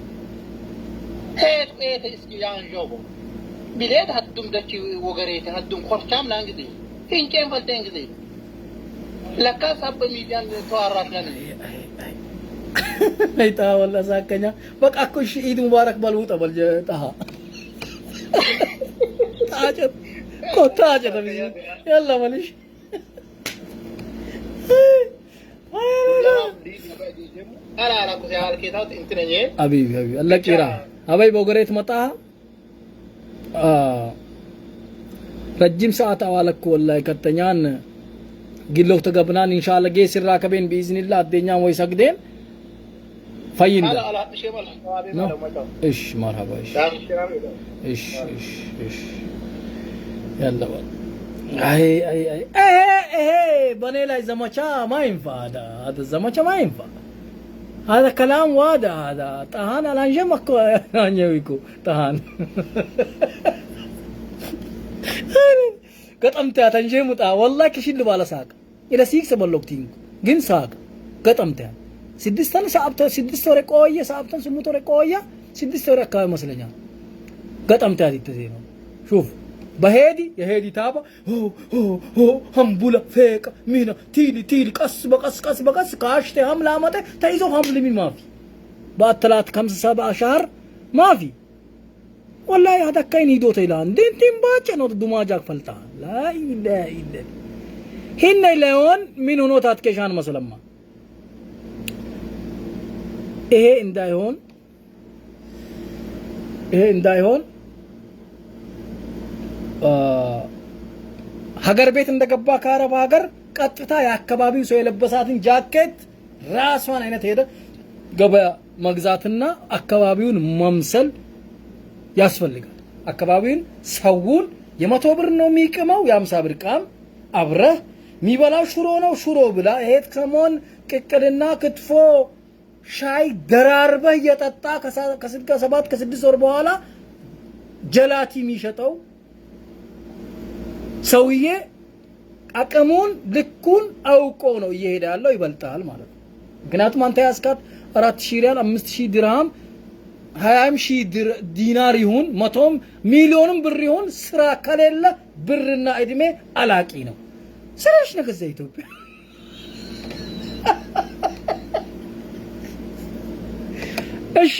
ሄድኩ ኤት እስኪ ያንጆቦ ቢሌት ሀዱም ደቺ ወገሬት ሀዱም ኮርቻም ላንግዲ እንጨን ፈልተን ግዲ ለካ ሳብ ሚዲያን ተዋራሽና አይታ ወላ ሳከኛ በቃ እኮ እሺ ኢድ ሙባረክ ባልውጣ በልጀ ጣሃ ታጨ ተብይ يلا مالش አላላ ኩ ያል ኬታው እንትነኝ አቢቢ አለቂራ አባይ በጎሬት መጣ ረጅም ሰዓት አዋለክ ወላሂ ከተኛን ጊለው ተገብናን ኢንሻአላህ ጌ ሲራ ከበን باذنillah አደኛ ወይ ሰግደን ፈይንዳ እሺ መርሐባ እሺ يلا بني لا زمچا ما ينفع هذا الزمچا ما ينفع هذا كلام واضح هذا طهان الانجمك انيويكو طهان قطمت تنجمت والله كشل بالا ساق الى سيكس بلوكتين ግን ሳቅ ገጠምታ 6 ሰዓት 6 ወር ቆየ ሰዓትን 8 ወር ቆየ 6 ወር አካባቢ መስለኛል ገጠምታ ይተዜ ነው شوف በሄዲ የሄዲ ታባ همبولا فيك مينا تيلي قص بقص كاشته حمله مته تيزو حمل من ما في بعد 3-5 شهر ما في والله هذا كاين يدو تيلان دين تيم باچ ነው دماجك فلتا لا اله الا هن لون من ሆኖ ታትከሻን መስለማ ይሄ እንዳይሆን ሀገር ቤት እንደገባ ከአረብ ሀገር ቀጥታ የአካባቢው ሰው የለበሳትን ጃኬት ራሷን አይነት ሄደ ገበያ መግዛትና አካባቢውን መምሰል ያስፈልጋል። አካባቢውን ሰውን የ100 ብር ነው የሚቀመው የ50 ብር ቃም አብረህ የሚበላው ሽሮ ነው ሽሮ ብላ እሄት ከሞን ቅቅልና ክትፎ ሻይ ደራርበህ እየጠጣ ከ7 ወር በኋላ ጀላቲ የሚሸጠው ሰውዬ አቅሙን ልኩን አውቆ ነው እየሄደ ያለው ይበልጣል ማለት ነው። ምክንያቱም አንተ ያስካት 4000 ሪያል 5000 ድርሃም 20000 ዲናር ይሁን 100 ሚሊዮንም ብር ይሁን ስራ ከሌለ ብርና እድሜ አላቂ ነው። ስራሽ ነው ከዛ ኢትዮጵያ እሺ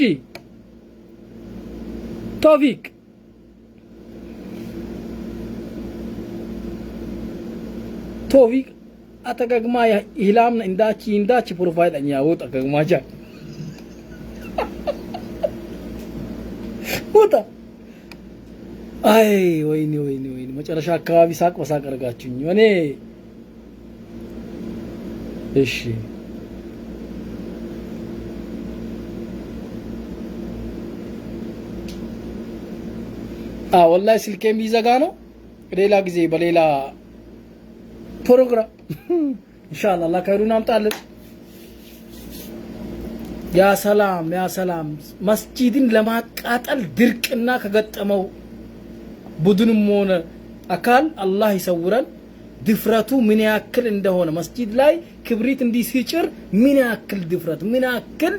ቶፊቅ አተገግማ ኢላም እንዳቺ ፕሮፋይል አኛ ወጣ ገግማጃ ወጣ አይ ወይኔ መጨረሻ አካባቢ ሳቅ በሳቅ አረጋችሁኝ እኔ እሺ والله ስልኬም ቢዘጋ ነው ሌላ ጊዜ በሌላ ፕሮግራም ኢንሻአላህ አላህ ከሩን አምጣልን ያ ሰላም መስጂድን ለማቃጠል ድርቅና ከገጠመው ቡድንም ሆነ አካል አላህ ይሰውረን ድፍረቱ ምን ያክል እንደሆነ መስጂድ ላይ ክብሪት እንዲሲጭር ምን ያክል ድፍረት ምን ያክል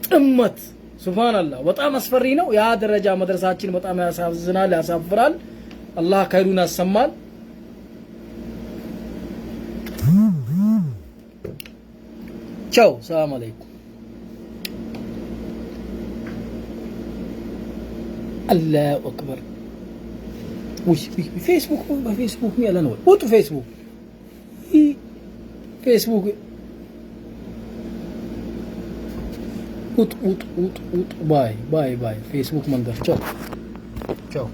ጥመት ሱብሃንአላህ በጣም አስፈሪ ነው ያ ደረጃ መድረሳችን በጣም ያሳዝናል ያሳፍራል አላህ ከሩን ያሰማል ቻው ሰላም አለይኩም الله أكبر وش فيسبوك ميلا نور وطو فيسبوك وط باي فيسبوك مندر تشاو